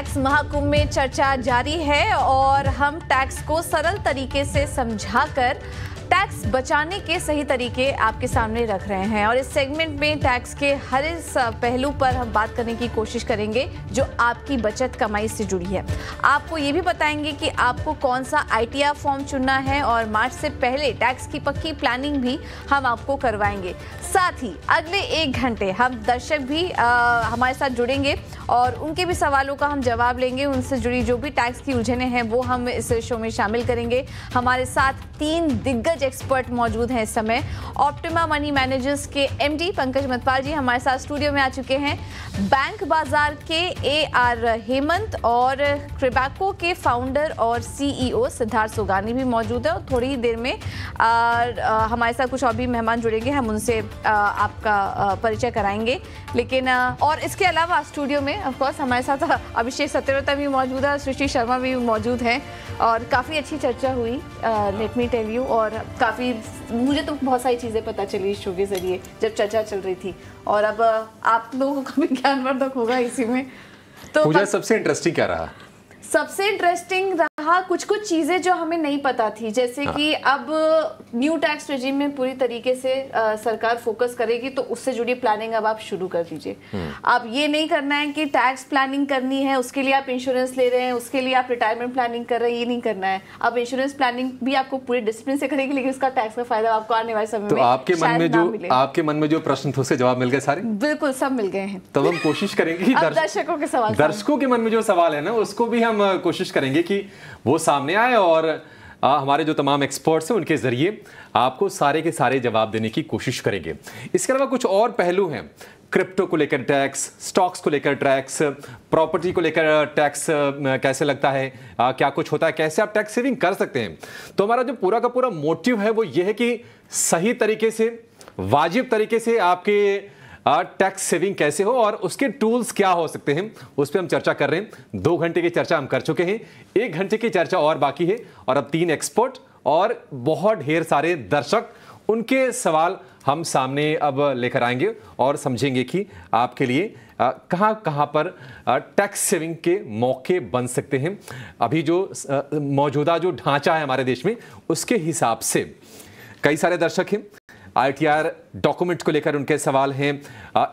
Tax Mahakumbh में चर्चा जारी है और हम टैक्स को सरल तरीके से समझाकर टैक्स बचाने के सही तरीके आपके सामने रख रहे हैं। और इस सेगमेंट में टैक्स के हर इस पहलू पर हम बात करने की कोशिश करेंगे जो आपकी बचत कमाई से जुड़ी है। आपको ये भी बताएंगे कि आपको कौन सा ITR फॉर्म चुनना है और मार्च से पहले टैक्स की पक्की प्लानिंग भी हम आपको करवाएंगे। साथ ही अगले 1 घंटे हम दर्शक भी हमारे साथ जुड़ेंगे और उनके भी सवालों का हम जवाब लेंगे। उनसे जुड़ी जो भी टैक्स की उलझनें हैं वो हम इस शो में शामिल करेंगे। हमारे साथ 3 दिग्गज एक्सपर्ट मौजूद हैं इस समय। ऑप्टिमा मनी मैनेजर्स के MD पंकज मतपाल जी हमारे साथ स्टूडियो में आ चुके हैं। बैंक बाजार के AR हेमंत और क्रिबैको के फाउंडर और CEO सिद्धार्थ सुगानी भी मौजूद है और थोड़ी ही देर में हमारे साथ कुछ और भी मेहमान जुड़ेंगे, हम उनसे आपका परिचय कराएंगे। लेकिन और इसके अलावा स्टूडियो में ऑफ कोर्स हमारे साथ अभिषेक सत्यव्रता भी मौजूद है, सृष्टि शर्मा भी मौजूद हैं और काफ़ी अच्छी चर्चा हुई लेट मी टेल यू। और काफ़ी मुझे तो बहुत सारी चीज़ें पता चली इस शो के जरिए जब चर्चा चल रही थी और अब आप लोगों का भी ज्ञानवर्धक होगा इसी में। तो मुझे सबसे इंटरेस्टिंग क्या रहा? सबसे इंटरेस्टिंग रहा कुछ चीजें जो हमें नहीं पता थी, जैसे कि अब न्यू टैक्स रेजिम में पूरी तरीके से सरकार फोकस करेगी तो उससे जुड़ी प्लानिंग अब आप शुरू कर दीजिए। आप ये नहीं करना है कि टैक्स प्लानिंग करनी है उसके लिए आप इंश्योरेंस ले रहे हैं, उसके लिए आप रिटायरमेंट प्लानिंग कर रहे हैं, ये नहीं करना है। अब इंश्योरेंस प्लानिंग भी आपको पूरे डिसिप्लिन से करेगी लेकिन उसका टैक्स का फायदा आपको आने वाले समय तो में आपके मन में जो प्रश्न थे उसके जवाब मिल गए सारे? बिल्कुल सब मिल गए हैं। तब हम कोशिश करेंगे कि दर्शकों के मन में जो सवाल है ना उसको भी हम कोशिश करेंगे कि वो सामने आए और हमारे जो तमाम एक्सपर्ट्स हैं उनके जरिए आपको सारे के सारे जवाब देने की कोशिश करेंगे। इसके अलावा कुछ और पहलू हैं, क्रिप्टो को लेकर टैक्स, स्टॉक्स को लेकर टैक्स, प्रॉपर्टी को लेकर टैक्स कैसे लगता है, क्या कुछ होता है, कैसे आप टैक्स सेविंग कर सकते हैं। तो हमारा जो पूरा का पूरा मोटिव है वो ये है कि सही तरीके से, वाजिब तरीके से आपके टैक्स सेविंग कैसे हो और उसके टूल्स क्या हो सकते हैं उस पर हम चर्चा कर रहे हैं। 2 घंटे की चर्चा हम कर चुके हैं, 1 घंटे की चर्चा और बाकी है और अब 3 एक्सपर्ट और बहुत ढेर सारे दर्शक, उनके सवाल हम सामने अब लेकर आएंगे और समझेंगे कि आपके लिए कहां कहां पर टैक्स सेविंग के मौके बन सकते हैं। अभी जो मौजूदा जो ढांचा है हमारे देश में उसके हिसाब से कई सारे दर्शक हैं। ITR डॉक्यूमेंट को लेकर उनके सवाल हैं,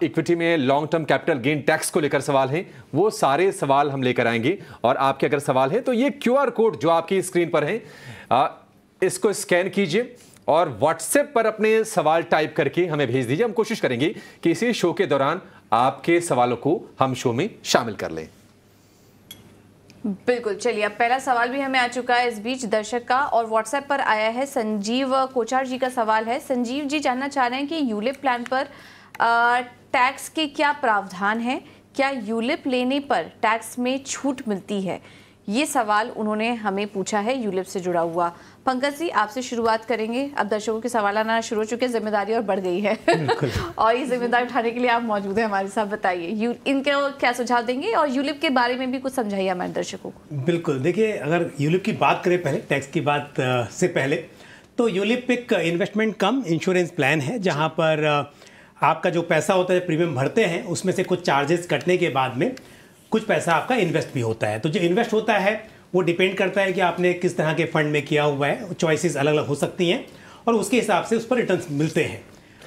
इक्विटी में long term capital gain tax को लेकर सवाल हैं, वो सारे सवाल हम लेकर आएंगे। और आपके अगर सवाल है तो ये QR कोड जो आपकी स्क्रीन पर है इसको स्कैन कीजिए और WhatsApp पर अपने सवाल टाइप करके हमें भेज दीजिए। हम कोशिश करेंगे कि इसी शो के दौरान आपके सवालों को हम शो में शामिल कर लें। बिल्कुल, चलिए अब पहला सवाल भी हमें आ चुका है इस बीच दर्शक का और व्हाट्सएप पर आया है। संजीव कोचार जी का सवाल है। संजीव जी जानना चाह रहे हैं कि यूलिप प्लान पर टैक्स के क्या प्रावधान है, क्या यूलिप लेने पर टैक्स में छूट मिलती है? ये सवाल उन्होंने हमें पूछा है यूलिप से जुड़ा हुआ। पंकज जी आपसे शुरुआत करेंगे। अब दर्शकों के सवाल आना शुरू हो चुके हैं, जिम्मेदारी और बढ़ गई है और ये जिम्मेदारी उठाने के लिए आप मौजूद हैं हमारे साथ। बताइए इनके क्या सुझाव देंगे और यूलिप के बारे में भी कुछ समझाइए हमारे दर्शकों को। बिल्कुल, देखिए अगर यूलिप की बात करें पहले, टैक्स की बात से पहले, तो यूलिप एक इन्वेस्टमेंट कम इंश्योरेंस प्लान है जहाँ पर आपका जो पैसा होता है प्रीमियम भरते हैं उसमें से कुछ चार्जेस कटने के बाद में कुछ पैसा आपका इन्वेस्ट भी होता है। तो जो इन्वेस्ट होता है वो डिपेंड करता है कि आपने किस तरह के फंड में किया हुआ है, चॉइसेस अलग अलग हो सकती हैं और उसके हिसाब से उस पर रिटर्न्स मिलते हैं।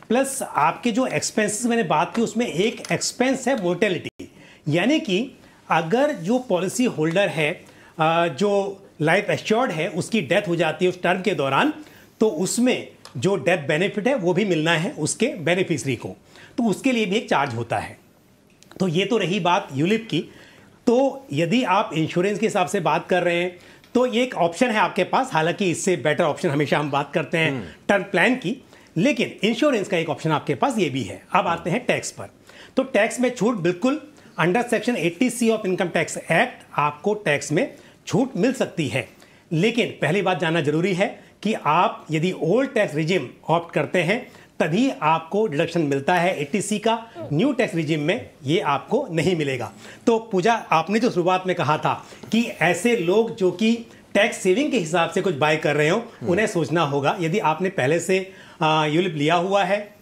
प्लस आपके जो एक्सपेंसेस मैंने बात की उसमें एक एक्सपेंस है मोर्टेलिटी, यानी कि अगर जो पॉलिसी होल्डर है जो लाइफ एश्योर्ड है उसकी डेथ हो जाती है उस टर्म के दौरान, तो उसमें जो डेथ बेनिफिट है वो भी मिलना है उसके बेनिफिशरी को, तो उसके लिए भी एक चार्ज होता है। तो ये तो रही बात यूलिप की। तो यदि आप इंश्योरेंस के हिसाब से बात कर रहे हैं तो ये एक ऑप्शन है आपके पास, हालांकि इससे बेटर ऑप्शन हमेशा हम बात करते हैं टर्म प्लान की, लेकिन इंश्योरेंस का एक ऑप्शन आपके पास ये भी है। अब आते हैं टैक्स पर। तो टैक्स में छूट बिल्कुल under section 80C of income tax act आपको टैक्स में छूट मिल सकती है। लेकिन पहली बात जानना जरूरी है कि आप यदि ओल्ड टैक्स रिजिम ऑप्ट करते हैं तभी आपको डिडक्शन मिलता है 80C का, न्यू टैक्स रिजिम में ये आपको नहीं मिलेगा। तो पूजा, आपने जो शुरुआत में कहा था कि ऐसे लोग जो कि टैक्स सेविंग के हिसाब से कुछ बाय कर रहे हो उन्हें सोचना होगा। यदि आपने पहले से यूलिप लिया हुआ है,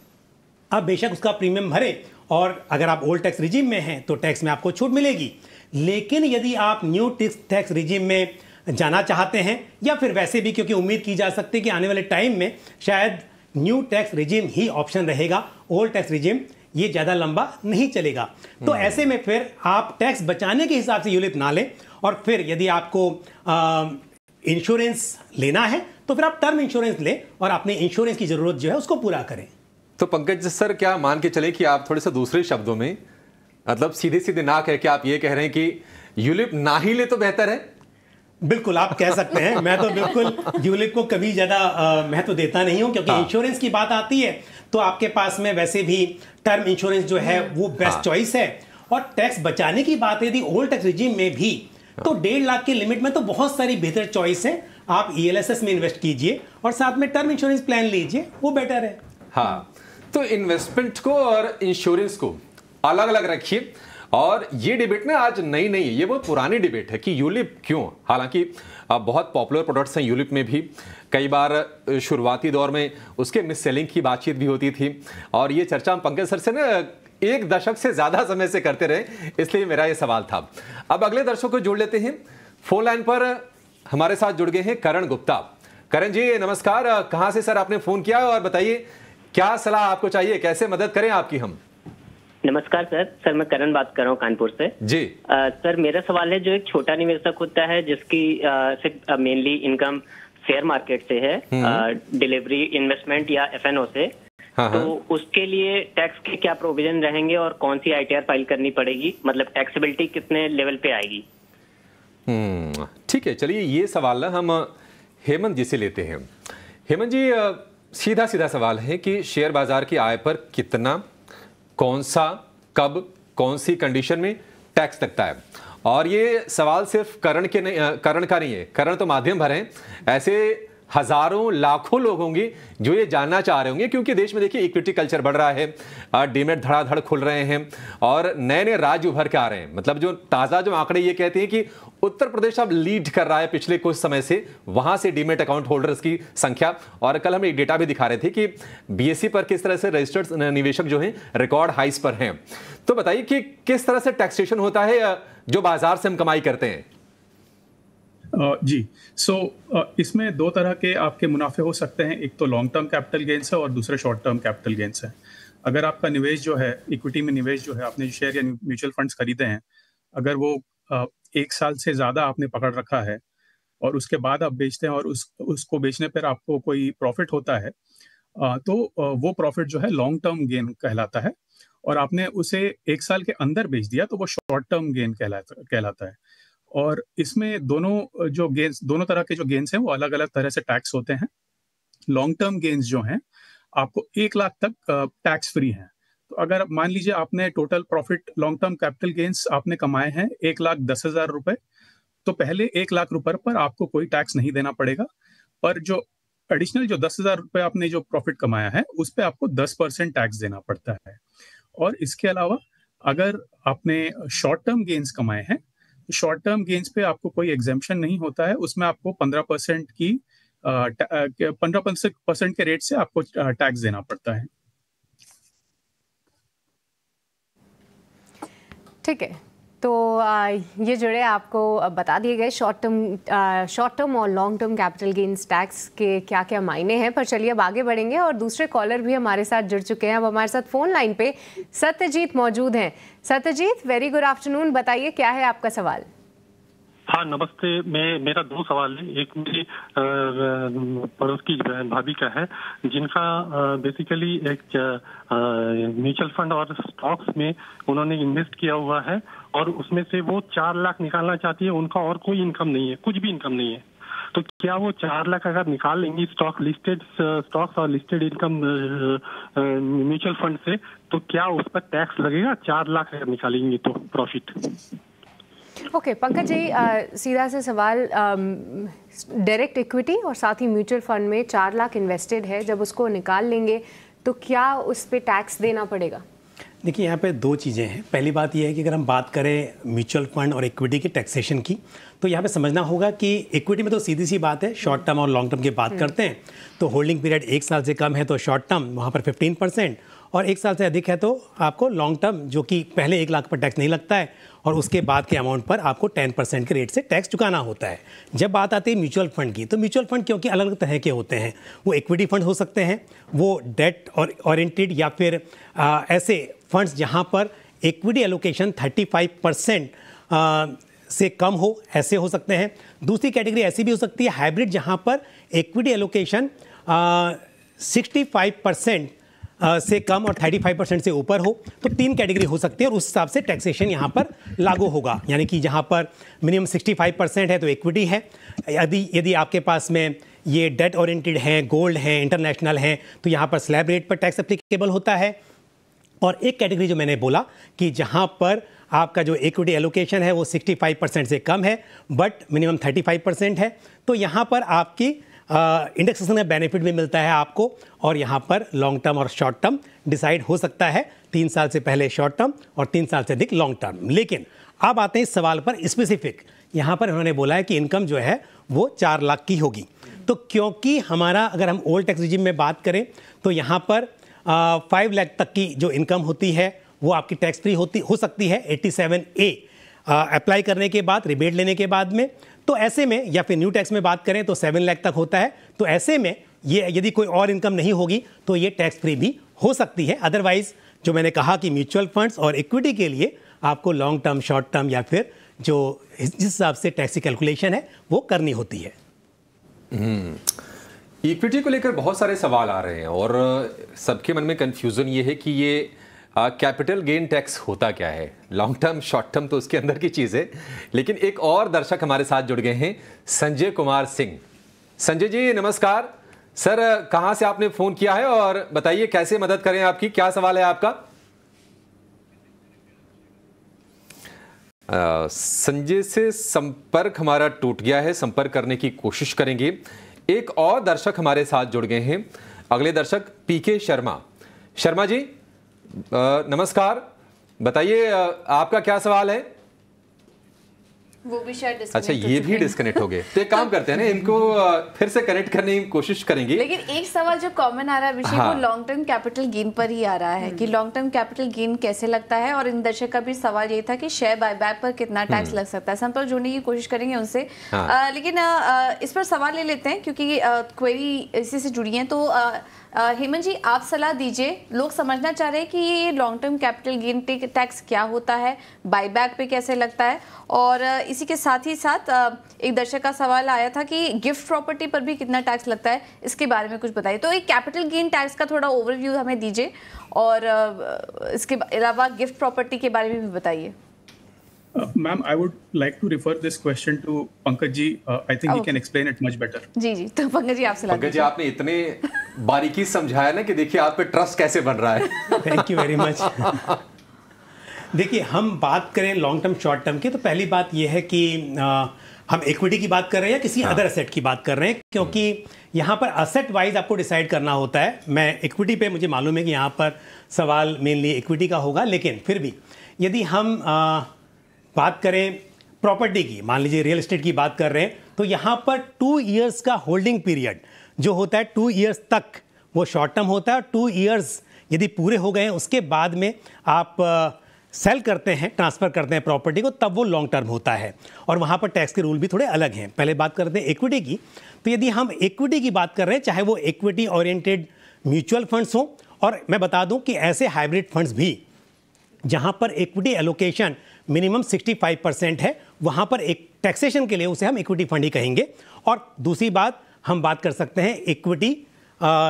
आप बेशक उसका प्रीमियम भरें और अगर आप ओल्ड टैक्स रिजिम में हैं तो टैक्स में आपको छूट मिलेगी, लेकिन यदि आप न्यू टैक्स रिजीम में जाना चाहते हैं या फिर वैसे भी, क्योंकि उम्मीद की जा सकती है कि आने वाले टाइम में शायद न्यू टैक्स रिजीम ही ऑप्शन रहेगा, ओल्ड टैक्स रिजीम ये ज़्यादा लंबा नहीं चलेगा, तो ऐसे में फिर आप टैक्स बचाने के हिसाब से यूलिप ना लें, और फिर यदि आपको इंश्योरेंस लेना है तो फिर आप टर्म इंश्योरेंस लें और अपने इंश्योरेंस की ज़रूरत जो है उसको पूरा करें। तो पंकज सर, क्या मान के चले कि आप थोड़े से दूसरे शब्दों में, मतलब सीधे सीधे ना कह के आप ये कह रहे हैं कि यूलिप ना ही ले तो बेहतर है? बिल्कुल, आप कह सकते हैं। मैं तो बिल्कुल यूलिप को कभी ज़्यादा महत्व देता नहीं हूं, क्योंकि इंश्योरेंस की बात आती है तो आपके पास में वैसे भी टर्म इंश्योरेंस जो है वो बेस्ट चॉइस है। और टैक्स बचाने की बात यदि ओल्ड टैक्स रिजीम में भी, तो 1.5 लाख के लिमिट में तो बहुत सारी बेहतर चॉइस है। आप ELSS में इन्वेस्ट कीजिए और साथ में टर्म इंश्योरेंस प्लान लीजिए, वो बेटर है। हाँ, तो इन्वेस्टमेंट को और इंश्योरेंस को अलग अलग रखिए। और ये डिबेट ना आज नई नहीं है, ये बहुत पुरानी डिबेट है कि यूलिप क्यों। हालांकि बहुत पॉपुलर प्रोडक्ट्स हैं यूलिप में भी, कई बार शुरुआती दौर में उसके मिस सेलिंग की बातचीत भी होती थी, और ये चर्चा हम पंकज सर से ना 1 दशक से ज्यादा समय से करते रहे, इसलिए मेरा ये सवाल था। अब अगले दर्शकों को जोड़ लेते हैं। फोन लाइन पर हमारे साथ जुड़ गए हैं करण गुप्ता। करण जी नमस्कार, कहां से सर आपने फोन किया और बताइए क्या सलाह आपको चाहिए, कैसे मदद करें आपकी हम? नमस्कार सर मैं करण बात कर रहा हूँ कानपुर से जी। सर मेरा सवाल है, जो एक छोटा निवेशक होता है जिसकी सिर्फ मेनली इनकम शेयर मार्केट से है, डिलीवरी इन्वेस्टमेंट या FNO से, तो उसके लिए टैक्स के क्या प्रोविजन रहेंगे और कौन सी ITR फाइल करनी पड़ेगी, मतलब टैक्सेबिलिटी कितने लेवल पे आएगी? ठीक है, चलिए ये सवाल ना हम हेमंत जी से लेते हैं। हेमंत जी, सीधा सीधा सवाल है कि शेयर बाजार की आय पर कितना, कौन सा, कब, कौन सी कंडीशन में टैक्स लगता है? और ये सवाल सिर्फ करण का नहीं है, करण तो माध्यम भर हैं, ऐसे हजारों लाखों लोग होंगे जो ये जानना चाह रहे होंगे, क्योंकि देश में देखिए इक्विटी कल्चर बढ़ रहा है, डीमेट धड़ाधड़ खुल रहे हैं और नए नए राज्य उभर के आ रहे हैं। मतलब जो ताज़ा जो आंकड़े ये कहते हैं कि उत्तर प्रदेश अब लीड कर रहा है पिछले कुछ समय से, वहां से डीमेट अकाउंट होल्डर्स की संख्या। और कल हम एक डेटा भी दिखा रहे थे कि BSE पर किस तरह से रजिस्टर्ड निवेशक जो हैं रिकॉर्ड हाइस पर हैं। तो बताइए कि किस तरह से टैक्सेशन होता है जो बाजार से हम कमाई करते हैं? जी, इसमें 2 तरह के आपके मुनाफे हो सकते हैं। एक तो लॉन्ग टर्म कैपिटल गेन्स है और दूसरे शॉर्ट टर्म कैपिटल गेन्स है। अगर आपका निवेश जो है इक्विटी में निवेश जो है, आपने जो शेयर या म्यूचुअल फंड्स खरीदे हैं, अगर वो 1 साल से ज़्यादा आपने पकड़ रखा है और उसके बाद आप बेचते हैं और उसको बेचने पर आपको कोई प्रॉफिट होता है, तो वो प्रॉफिट जो है लॉन्ग टर्म गेन कहलाता है। और आपने उसे 1 साल के अंदर बेच दिया तो वो शॉर्ट टर्म गेन कहलाता है। और इसमें दोनों तरह के जो गेन्स हैं वो अलग अलग तरह से टैक्स होते हैं। लॉन्ग टर्म गेन्स जो हैं आपको 1 लाख तक टैक्स फ्री हैं। तो अगर मान लीजिए आपने total profit long term capital gains आपने कमाए हैं 1,10,000 रुपए, तो पहले 1 लाख रुपए पर आपको कोई टैक्स नहीं देना पड़ेगा। पर जो एडिशनल जो 10,000 रुपए आपने जो प्रॉफिट कमाया है उस पर आपको 10% टैक्स देना पड़ता है। और इसके अलावा अगर आपने शॉर्ट टर्म गेन्स कमाए हैं, शॉर्ट टर्म गेन्स पे आपको कोई एग्जेम्पशन नहीं होता है, उसमें आपको 15% के रेट से आपको टैक्स देना पड़ता है। ठीक है, तो ये जुड़े आपको बता दिए गए शॉर्ट टर्म और long term capital gains tax के क्या क्या मायने हैं। पर चलिए अब आगे बढ़ेंगे और दूसरे कॉलर भी हमारे साथ जुड़ चुके हैं। अब हमारे साथ फोन लाइन पे सत्यजीत मौजूद हैं। सत्यजीत, वेरी गुड आफ्टरनून, बताइए क्या है आपका सवाल? हाँ नमस्ते, मेरा 2 सवाल है। एक मेरी पड़ोस की भाभी का है, जिनका बेसिकली एक म्यूचुअल फंड और स्टॉक्स में उन्होंने इन्वेस्ट किया हुआ है और उसमें से वो 4 लाख निकालना चाहती है। उनका और कोई इनकम नहीं है, कुछ भी इनकम नहीं है। तो क्या वो 4 लाख अगर निकाल लेंगी स्टॉक्स और लिस्टेड इनकम म्यूचुअल फंड से, तो क्या उस पर टैक्स लगेगा 4 लाख अगर निकालेंगी तो प्रॉफिट? ओके पंकज जी, सीधा से सवाल, डायरेक्ट इक्विटी और साथ ही म्यूचुअल फंड में 4 लाख इन्वेस्टेड है, जब उसको निकाल लेंगे तो क्या उस पे टैक्स देना पड़ेगा? देखिए, यहाँ पे 2 चीज़ें हैं। पहली बात यह है कि अगर हम बात करें म्यूचुअल फंड और इक्विटी के टैक्सेशन की, तो यहाँ पे समझना होगा कि इक्विटी में तो सीधी सी बात है, शॉर्ट टर्म और लॉन्ग टर्म की बात करते हैं तो होल्डिंग पीरियड 1 साल से कम है तो शॉर्ट टर्म वहाँ पर 15%, और 1 साल से अधिक है तो आपको लॉन्ग टर्म, जो कि पहले 1 लाख पर टैक्स नहीं लगता है और उसके बाद के अमाउंट पर आपको 10% के रेट से टैक्स चुकाना होता है। जब बात आती है म्यूचुअल फंड की, तो म्यूचुअल फंड क्योंकि अलग अलग तरह के होते हैं, वो इक्विटी फंड हो सकते हैं, वो डेट और ओरिएंटेड, या फिर ऐसे फंड्स जहां पर इक्विटी एलोकेशन 35% से कम हो, ऐसे हो सकते हैं। दूसरी कैटेगरी ऐसी भी हो सकती है हाइब्रिड, जहां पर इक्विटी एलोकेशन 65% से कम और 35% से ऊपर हो। तो 3 कैटेगरी हो सकती है और उस हिसाब से टैक्सेशन यहाँ पर लागू होगा। यानी कि जहाँ पर मिनिमम 65% है तो इक्विटी है, यदि आपके पास में ये डेट ओरिएंटेड हैं, गोल्ड हैं, इंटरनेशनल हैं, तो यहाँ पर स्लैब रेट पर टैक्स एप्लीकेबल होता है। और एक कैटेगरी जो मैंने बोला कि जहाँ पर आपका जो इक्विटी एलोकेशन है वो 65% से कम है बट मिनिमम 35% है, तो यहाँ पर आपकी इंडेक्सेशन का बेनिफिट भी मिलता है आपको, और यहाँ पर लॉन्ग टर्म और शॉर्ट टर्म डिसाइड हो सकता है, 3 साल से पहले शॉर्ट टर्म और 3 साल से अधिक लॉन्ग टर्म। लेकिन अब आते हैं इस सवाल पर स्पेसिफिक। यहाँ पर उन्होंने बोला है कि इनकम जो है वो 4 लाख की होगी। तो क्योंकि हमारा, अगर हम ओल्ड टैक्स रिजिम में बात करें तो यहाँ पर 5 लाख तक की जो इनकम होती है वो आपकी टैक्स फ्री हो सकती है 87A अप्लाई करने के बाद, रिबेट लेने के बाद में। तो ऐसे में, या फिर न्यू टैक्स में बात करें तो 7 लाख तक होता है। तो ऐसे में ये यदि कोई और इनकम नहीं होगी तो ये टैक्स फ्री भी हो सकती है। अदरवाइज जो मैंने कहा कि म्यूचुअल फंड्स और इक्विटी के लिए आपको लॉन्ग टर्म, शॉर्ट टर्म, या फिर जो जिस हिसाब से टैक्स की कैलकुलेशन है वो करनी होती है। इक्विटी को लेकर बहुत सारे सवाल आ रहे हैं और सबके मन में कंफ्यूजन ये है कि ये कैपिटल गेन टैक्स होता क्या है। लॉन्ग टर्म, शॉर्ट टर्म तो उसके अंदर की चीज़ है। लेकिन एक और दर्शक हमारे साथ जुड़ गए हैं, संजय कुमार सिंह। संजय जी नमस्कार सर, कहां से आपने फोन किया है और बताइए कैसे मदद करें आपकी, क्या सवाल है आपका? संजय से संपर्क हमारा टूट गया है, संपर्क करने की कोशिश करेंगे। एक और दर्शक हमारे साथ जुड़ गए हैं, अगले दर्शक पीके शर्मा। शर्मा जी नमस्कार, बताइए आपका क्या सवाल है? वो भी शायद अच्छा, ये भी डिस्कनेक्ट हो गए। तो एक काम करते हैं ना, इनको फिर से कनेक्ट करने की कोशिश करेंगे। लेकिन एक सवाल जो कॉमन आ रहा है अभिषेक, वो लॉन्ग टर्म कैपिटल गेन पर ही आ रहा है कि लॉन्ग टर्म कैपिटल गेन कैसे लगता है। और इन दर्शक का भी सवाल ये था कि शेयर बायबैक पर कितना टैक्स लग सकता है। संपर्क जोड़ने की कोशिश करेंगे उनसे। लेकिन इस पर सवाल ले लेते हैं क्योंकि क्वेरी इसी से जुड़ी है। तो हेमंत जी आप सलाह दीजिए, लोग समझना चाह रहे हैं कि ये long term capital gain tax क्या होता है, बायबैक पे कैसे लगता है। और इसी के साथ ही साथ एक दर्शक का सवाल आया था कि गिफ्ट प्रॉपर्टी पर भी कितना टैक्स लगता है, इसके बारे में कुछ बताइए। तो एक कैपिटल गेन टैक्स का थोड़ा ओवरव्यू हमें दीजिए और इसके अलावा गिफ्ट प्रॉपर्टी के बारे में भी बताइए। Ma'am, I would like to refer this question to Pankaj ji. I think he can explain it much better. जी जी, तो पंकज जी आपसे पंकज जी आपने इतने बारीकी समझाया ना कि देखिए आप पे ट्रस्ट कैसे बन रहा है। Thank you very much. देखिए, हम बात करें लॉन्ग टर्म, शॉर्ट टर्म की, तो पहली बात यह है कि हम इक्विटी की बात कर रहे हैं या किसी अदर एसेट की बात कर रहे हैं, क्योंकि यहाँ पर असेट वाइज आपको डिसाइड करना होता है। मैं इक्विटी पे, मुझे मालूम है कि यहाँ पर सवाल मेनली इक्विटी का होगा, लेकिन फिर भी यदि हम बात करें प्रॉपर्टी की, मान लीजिए रियल एस्टेट की बात कर रहे हैं, तो यहाँ पर 2 इयर्स का होल्डिंग पीरियड जो होता है 2 इयर्स तक वो शॉर्ट टर्म होता है। 2 इयर्स यदि पूरे हो गए हैं उसके बाद में आप सेल करते हैं, ट्रांसफ़र करते हैं प्रॉपर्टी को, तब वो लॉन्ग टर्म होता है और वहाँ पर टैक्स के रूल भी थोड़े अलग हैं। पहले बात करते हैं इक्विटी की। तो यदि हम इक्विटी की बात कर रहे हैं, चाहे वो इक्विटी ओरिएंटेड म्यूचुअल फंड्स हों, और मैं बता दूं कि ऐसे हाइब्रिड फंड्स भी जहाँ पर इक्विटी एलोकेशन मिनिमम 65% है, वहाँ पर एक टैक्सेशन के लिए उसे हम इक्विटी फंड ही कहेंगे। और दूसरी बात, हम बात कर सकते हैं इक्विटी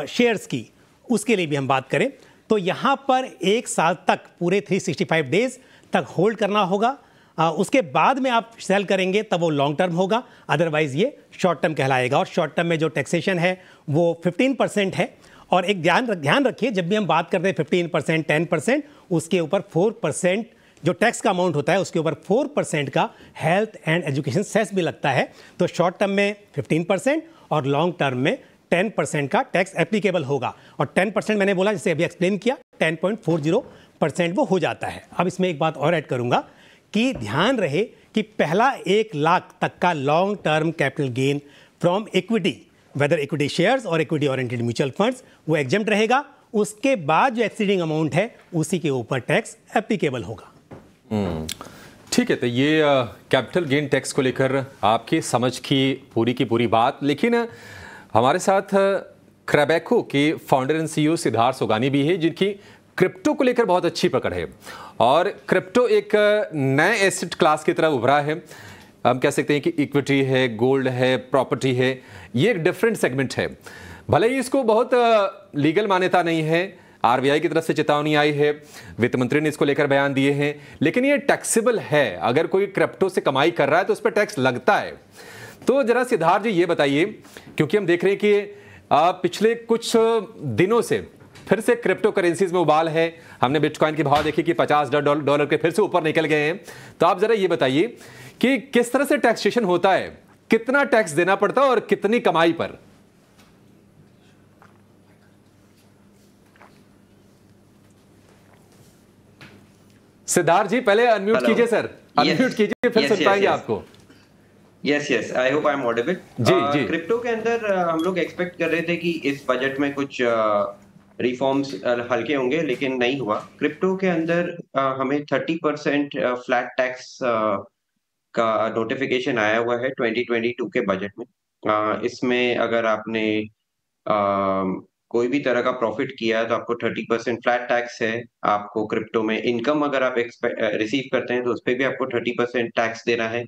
शेयर्स की, उसके लिए भी हम बात करें तो यहाँ पर 1 साल तक पूरे 365 डेज तक होल्ड करना होगा। उसके बाद में आप सेल करेंगे तब वो लॉन्ग टर्म होगा, अदरवाइज ये शॉर्ट टर्म कहलाएगा। और शॉर्ट टर्म में जो टैक्सेशन है वो 15% है। और एक ध्यान रखिए, जब भी हम बात करते हैं 15%, 10%, उसके ऊपर 4% जो टैक्स का अमाउंट होता है उसके ऊपर 4% का हेल्थ एंड एजुकेशन सेस भी लगता है। तो शॉर्ट टर्म में 15% और लॉन्ग टर्म में 10% का टैक्स एप्लीकेबल होगा। और 10% मैंने बोला, जैसे अभी एक्सप्लेन किया, 10.40% वो हो जाता है। अब इसमें एक बात और ऐड करूंगा कि ध्यान रहे कि पहला 1 लाख तक का long term capital gain from equity, whether equity shares और इक्विटी ओरिएंटेड म्यूचुअल फंड्स, वो एग्जेम्प्ट रहेगा। उसके बाद जो एक्सीडिंग अमाउंट है उसी के ऊपर टैक्स एप्लीकेबल होगा। ठीक है, तो ये कैपिटल गेन टैक्स को लेकर आपकी समझ की पूरी बात। लेकिन हमारे साथ क्रैबेको के founder and CEO Siddharth Sogani भी है, जिनकी क्रिप्टो को लेकर बहुत अच्छी पकड़ है और क्रिप्टो एक नए एसेट क्लास की तरह उभरा है। हम कह सकते हैं कि इक्विटी है, गोल्ड है, प्रॉपर्टी है, ये एक डिफरेंट सेगमेंट है। भले ही इसको बहुत लीगल मान्यता नहीं है, आरबीआई की तरफ से चेतावनी आई है, वित्त मंत्री ने इसको लेकर बयान दिए हैं, लेकिन ये टैक्सेबल है। अगर कोई क्रिप्टो से कमाई कर रहा है तो उस पर टैक्स लगता है। तो जरा सिद्धार्थ जी ये बताइए, क्योंकि हम देख रहे हैं कि पिछले कुछ दिनों से फिर से क्रिप्टो करेंसीज में उबाल है। हमने बिटकॉइन के भाव देखे कि $50 के फिर से ऊपर निकल गए हैं। तो आप जरा ये बताइए कि किस तरह से टैक्सेशन होता है, कितना टैक्स देना पड़ता है और कितनी कमाई पर? सिद्धार्थ जी पहले अनम्यूट कीजिए सर, अनम्यूट कीजिए, फिर सुन पाएंगे आपको। Yes, I hope I am audible. जी। क्रिप्टो के अंदर हम लोग एक्सपेक्ट कर रहे थे कि इस बजट में कुछ रिफॉर्म्स हल्के होंगे, लेकिन नहीं हुआ। क्रिप्टो के अंदर हमें 30% फ्लैट टैक्स का नोटिफिकेशन आया हुआ है 2022 के बजट में। इसमें अगर आपने कोई भी तरह का प्रॉफिट किया है तो आपको 30% फ्लैट टैक्स है। आपको क्रिप्टो में इनकम अगर आप रिसीव करते हैं तो उस पर भी आपको 30% टैक्स देना है।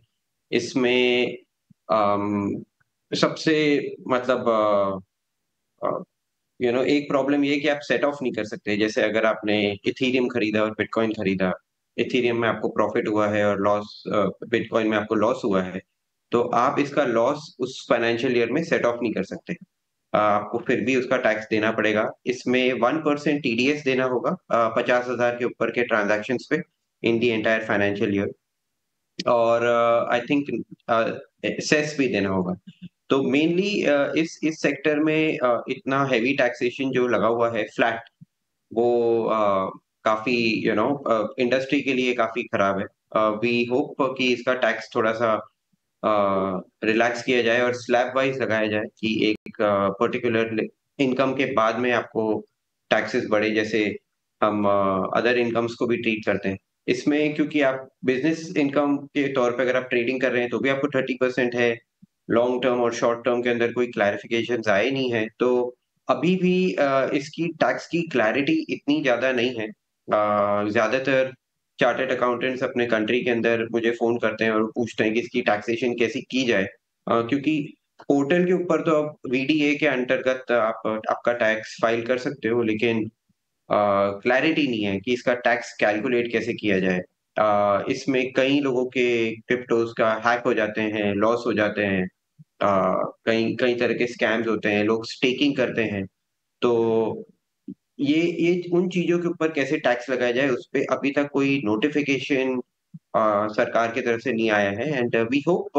इसमें सबसे मतलब एक प्रॉब्लम ये है कि आप सेट ऑफ नहीं कर सकते। जैसे अगर आपने इथीरियम खरीदा और बिटकॉइन खरीदा, इथीरियम में आपको प्रॉफिट हुआ है और लॉस बिटकॉइन में आपको लॉस हुआ है, तो आप इसका लॉस उस फाइनेंशियल ईयर में सेट ऑफ नहीं कर सकते। आपको फिर भी उसका टैक्स देना पड़ेगा। इसमें 1% टीडीएस देना होगा 50,000 के ऊपर के ट्रांजैक्शन पे इन दी एंटायर फाइनेंशियल ईयर, और आई थिंक सेस भी देना होगा। तो मेनली इस सेक्टर में इतना हैवी टैक्सेशन जो लगा हुआ है फ्लैट, वो काफी इंडस्ट्री के लिए काफी खराब है। वी होप कि इसका टैक्स थोड़ा सा रिलैक्स किया जाए और स्लैब वाइज लगाया जाए कि एक पर्टिकुलर इनकम के बाद में आपको टैक्सेस बढ़े, जैसे हम अदर इनकम्स को भी ट्रीट करते हैं। इसमें क्योंकि आप बिजनेस इनकम के तौर पे अगर आप ट्रेडिंग कर रहे हैं तो भी आपको 30% है। लॉन्ग टर्म और शॉर्ट टर्म के अंदर कोई क्लैरिफिकेशन आए नहीं है, तो अभी भी इसकी टैक्स की क्लैरिटी इतनी ज्यादा नहीं है। ज्यादातर चार्टर्ड अकाउंटेंट्स अपने कंट्री के अंदर मुझे फोन करते हैं और पूछते हैं कि इसकी टैक्सेशन कैसी की जाए, क्योंकि पोर्टल के ऊपर तो आप वीडीए के अंतर्गत आपका टैक्स फाइल कर सकते हो, लेकिन क्लैरिटी नहीं है कि इसका टैक्स कैलकुलेट कैसे किया जाए। इसमें कई लोगों के क्रिप्टोज का हैक हो जाते हैं, लॉस हो जाते हैं, कई तरह के स्कैम्स होते हैं, लोग स्टेकिंग करते हैं। तो ये उन चीजों के ऊपर कैसे टैक्स लगाया जाए उस पर अभी तक कोई नोटिफिकेशन सरकार की तरफ से नहीं आया है। एंड वी होप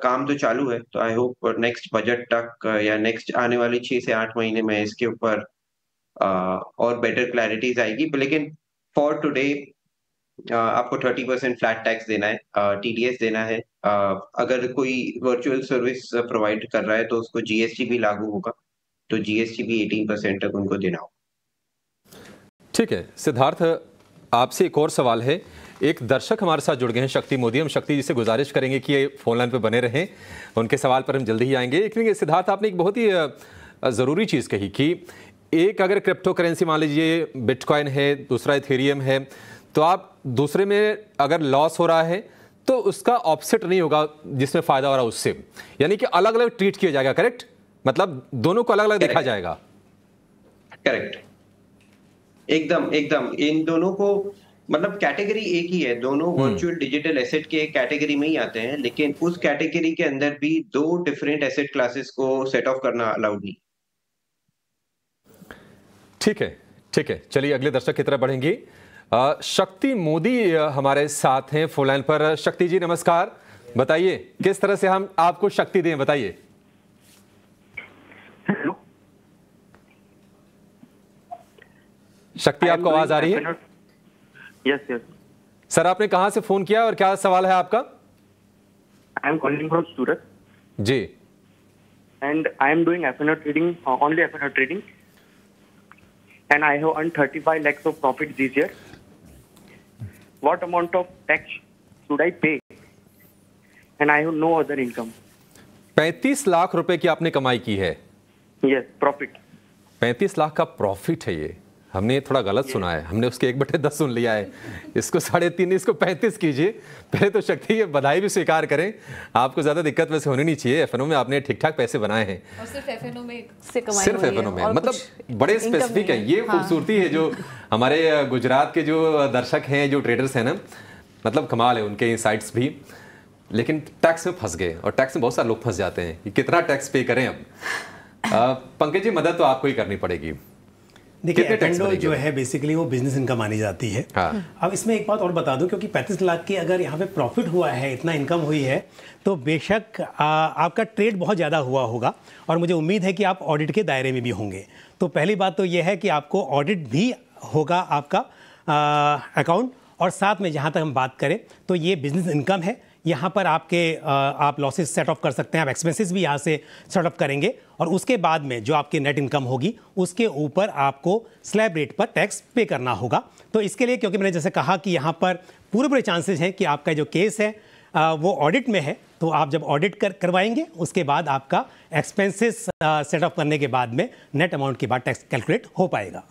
काम तो चालू है, तो आई होप नेक्स्ट बजट तक या नेक्स्ट आने वाले 6 से 8 महीने में इसके ऊपर और बेटर क्लैरिटीज आएगी। लेकिन फॉर टुडे आपको 30% फ्लैट टैक्स देना है, टीडीएस देना है। अगर कोई वर्चुअल सर्विस प्रोवाइड कर रहा है तो उसको जीएसटी भी लागू होगा, तो जीएसटी भी 18% तक उनको देना होगा। ठीक है सिद्धार्थ, आपसे एक और सवाल है। एक दर्शक हमारे साथ जुड़ गए हैं, शक्ति मोदी। हम शक्ति जी से गुजारिश करेंगे कि ये फोन लाइन पे बने रहें, उनके सवाल पर हम जल्दी ही आएंगे। लेकिन सिद्धार्थ, आपने एक बहुत ही ज़रूरी चीज़ कही कि एक अगर क्रिप्टो करेंसी मान लीजिए बिटकॉइन है, दूसरा इथेरियम है, तो आप दूसरे में अगर लॉस हो रहा है तो उसका ऑफसेट नहीं होगा जिसमें फ़ायदा हो रहा है उससे, यानी कि अलग अलग ट्रीट किया जाएगा। करेक्ट? मतलब दोनों को अलग अलग देखा जाएगा। करेक्ट, एकदम इन दोनों को मतलब कैटेगरी एक ही है, दोनों वर्चुअल डिजिटल एसेट के कैटेगरी में ही आते हैं, लेकिन उस कैटेगरी के अंदर भी दो डिफरेंट एसेट क्लासेस को सेट ऑफ करना अलाउड नहीं। ठीक है, चलिए अगले दर्शक की तरफ बढ़ेंगे। शक्ति मोदी हमारे साथ हैं फोन लाइन पर। शक्ति जी नमस्कार, बताइए किस तरह से हम आपको शक्ति दें, बताइए। हेलो शक्ति, आपको आवाज आ रही है? यस सर, आपने कहां से फोन किया और क्या सवाल है आपका? I am calling from Surat ji, and I am doing FnO trading, only FnO trading. and I have earned 35 lakhs of profit this year. What amount of tax should I pay? And I have no other income. 35 lakh रुपए की आपने कमाई की है? Yes, profit. 35 lakh का profit है ये। हमने थोड़ा गलत सुना है, हमने उसके 1/10 सुन लिया है। इसको 3.5, इसको 35 कीजिए। पहले तो शक्ति ये बधाई भी स्वीकार करें, आपको ज़्यादा दिक्कत वैसे होनी नहीं चाहिए। एफएनओ में आपने ठीक ठाक पैसे बनाए हैं, और सिर्फ एफएनओ में से कमाई सिर्फ एफएनओ में, मतलब बड़े स्पेसिफिक है। ये खूबसूरती है जो हमारे गुजरात के जो दर्शक हैं, जो ट्रेडर्स हैं ना, मतलब कमाल है उनके इनसाइट्स भी। लेकिन टैक्स में फंस गए, और टैक्स में बहुत सारे लोग फंस जाते हैं कि कितना टैक्स पे करें। अब पंकज जी, मदद तो आपको ही करनी पड़ेगी। देखिए, एफएनओ जो है बेसिकली वो बिजनेस इनकम मानी जाती है। अब इसमें एक बात और बता दूं, क्योंकि 35 लाख की अगर यहाँ पे प्रॉफिट हुआ है, इतना इनकम हुई है, तो बेशक आपका ट्रेड बहुत ज़्यादा हुआ होगा, और मुझे उम्मीद है कि आप ऑडिट के दायरे में भी होंगे। तो पहली बात तो ये है कि आपको ऑडिट भी होगा आपका अकाउंट, और साथ में जहाँ तक हम बात करें तो ये बिजनेस इनकम है। यहाँ पर आप लॉसेस सेट ऑफ कर सकते हैं, आप एक्सपेंसेस भी यहाँ से सेट ऑफ करेंगे, और उसके बाद में जो आपकी नेट इनकम होगी उसके ऊपर आपको स्लैब रेट पर टैक्स पे करना होगा। तो इसके लिए, क्योंकि मैंने जैसे कहा कि यहाँ पर पूरे चांसेस हैं कि आपका जो केस है वो ऑडिट में है, तो आप जब ऑडिट करवाएंगे उसके बाद आपका एक्सपेंसेस सेट ऑफ करने के बाद में नेट अमाउंट के बाद टैक्स कैलकुलेट हो पाएगा।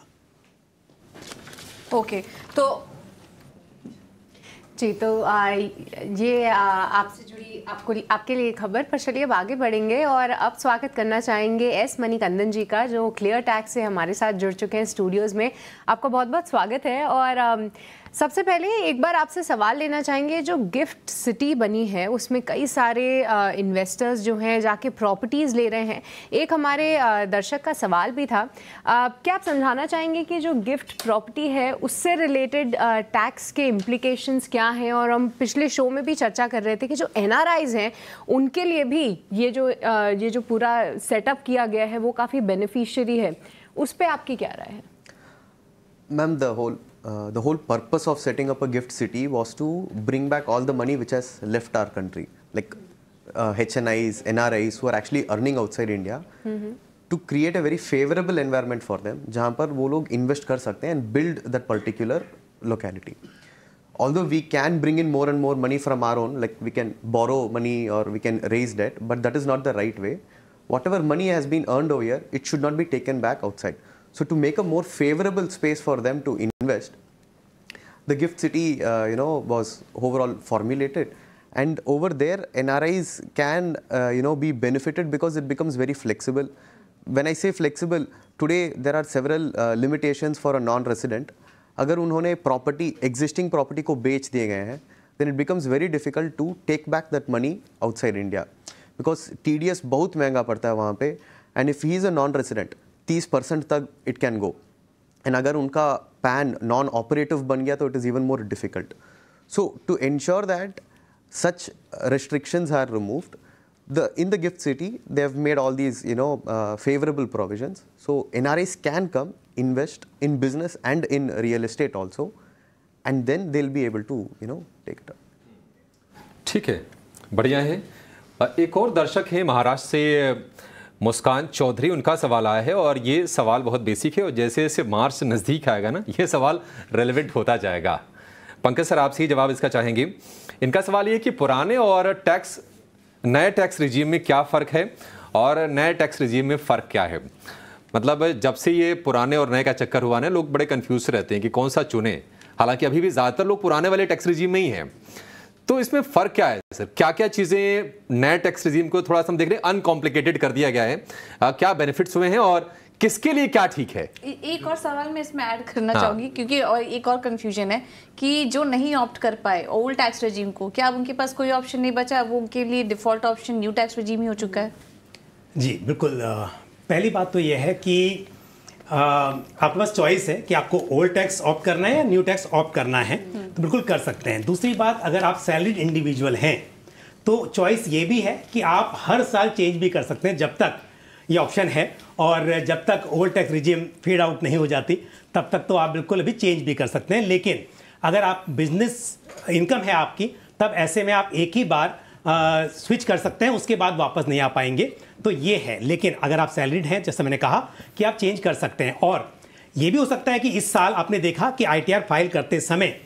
ओके, तो जी, तो ये आपसे जुड़ी आपके लिए खबर पर। चलिए अब आगे बढ़ेंगे और अब स्वागत करना चाहेंगे एस मणिकंदन जी का, जो क्लियर टैक्स से हमारे साथ जुड़ चुके हैं स्टूडियोज़ में। आपका बहुत बहुत स्वागत है। और सबसे पहले एक बार आपसे सवाल लेना चाहेंगे, जो गिफ्ट सिटी बनी है उसमें कई सारे इन्वेस्टर्स जो हैं जाके प्रॉपर्टीज़ ले रहे हैं। एक हमारे दर्शक का सवाल भी था, क्या आप समझाना चाहेंगे कि जो गिफ्ट प्रॉपर्टी है उससे रिलेटेड टैक्स के इम्प्लीकेशंस क्या हैं? और हम पिछले शो में भी चर्चा कर रहे थे कि जो एनआरआईज हैं उनके लिए भी ये जो पूरा सेटअप किया गया है वो काफ़ी बेनिफिशियरी है। उस पर आपकी क्या राय है? Ma'am, the whole purpose of setting up a gift city was to bring back all the money which has left our country, like HNIs, NRIs who are actually earning outside India, to create a very favorable environment for them, जहाँ पर वो लोग invest कर सकते हैं and build that particular locality. Although we can bring in more and more money from our own, like we can borrow money or we can raise debt, but that is not the right way. Whatever money has been earned over here, it should not be taken back outside. So to make a more favorable space for them to invest, the gift city, was overall formulated, and over there NRIs can, be benefited because it becomes very flexible. When I say flexible, today there are several limitations for a non-resident. अगर उन्होंने existing property को बेच दिए गए हैं, then it becomes very difficult to take back that money outside India, because TDS बहुत महंगा पड़ता है वहाँ पे, and if he is a non-resident, 30% तक it can go, and अगर उनका PAN non-operative बन गया तो it is even more difficult. So to ensure that such restrictions are removed, in the gift city they have made all these favorable provisions, so NRIs can come invest in business and in real estate also, and then they'll be able to take it up. ठीक है, बढ़िया है। एक और दर्शक है महाराष्ट्र से, मुस्कान चौधरी, उनका सवाल आया है, और ये सवाल बहुत बेसिक है, और जैसे जैसे मार्च नज़दीक आएगा ना, ये सवाल रेलेवेंट होता जाएगा। पंकज सर, आपसे ही जवाब इसका चाहेंगे। इनका सवाल ये कि पुराने और नए टैक्स रिजीम में क्या फ़र्क है, और नए टैक्स रिजीम में फ़र्क क्या है? मतलब जब से ये पुराने और नए का चक्कर हुआ ना, लोग बड़े कंफ्यूज रहते हैं कि कौन सा चुने, हालांकि अभी भी ज़्यादातर लोग पुराने वाले टैक्स रिजीम में ही हैं। तो इसमें फ़र्क क्या है सर? क्या क्या चीज़ें नए टैक्स रिजीम को थोड़ा सा हम देख रहे हैं अनकॉम्प्लिकेटेड कर दिया गया है, क्या बेनिफिट्स हुए हैं और किसके लिए क्या ठीक है? एक और सवाल मैं इसमें ऐड करना चाहूंगी, क्योंकि और एक और कंफ्यूजन है कि जो नहीं ऑप्ट कर पाए ओल्ड टैक्स रेजिम को, क्या अब उनके पास कोई ऑप्शन नहीं बचा? वो उनके लिए default option new tax regime ही हो चुका है? जी बिल्कुल। पहली बात तो यह है कि आपके पास चॉइस है कि आपको ओल्ड टैक्स ऑप्ट करना है या न्यू टैक्स ऑप्ट करना है, तो बिल्कुल कर सकते हैं। दूसरी बात, अगर आप सैलरीड इंडिविजुअल हैं तो चॉइस ये भी है कि आप हर साल चेंज भी कर सकते हैं, जब तक ये ऑप्शन है, और जब तक old tax regime fade out नहीं हो जाती तब तक तो आप बिल्कुल अभी चेंज भी कर सकते हैं। लेकिन अगर आप बिजनेस इनकम है आपकी, तब ऐसे में आप एक ही बार स्विच कर सकते हैं, उसके बाद वापस नहीं आ पाएंगे, तो ये है। लेकिन अगर आप सैलरीड हैं, जैसे मैंने कहा कि आप चेंज कर सकते हैं। और ये भी हो सकता है कि इस साल आपने देखा कि ITR फाइल करते समय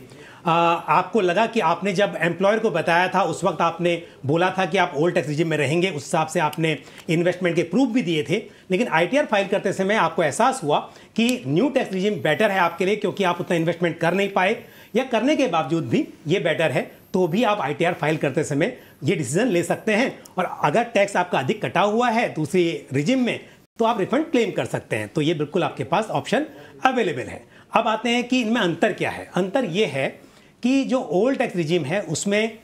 आपको लगा कि आपने जब एम्प्लॉयर को बताया था उस वक्त आपने बोला था कि आप ओल्ड टैक्स रिजिम में रहेंगे, उस हिसाब से आपने इन्वेस्टमेंट के प्रूफ भी दिए थे, लेकिन ITR फाइल करते समय आपको एहसास हुआ कि न्यू टैक्स रिजिम बेटर है आपके लिए क्योंकि आप उतना इन्वेस्टमेंट कर नहीं पाए, या करने के बावजूद भी ये बेटर है, तो भी आप ITR फाइल करते समय ये डिसीजन ले सकते हैं। और अगर टैक्स आपका अधिक कटा हुआ है दूसरी रिजिम में तो आप रिफंड क्लेम कर सकते हैं। तो ये बिल्कुल आपके पास ऑप्शन अवेलेबल है। अब आते हैं कि इनमें अंतर क्या है। अंतर ये है कि जो ओल्ड टैक्स रिजिम है उसमें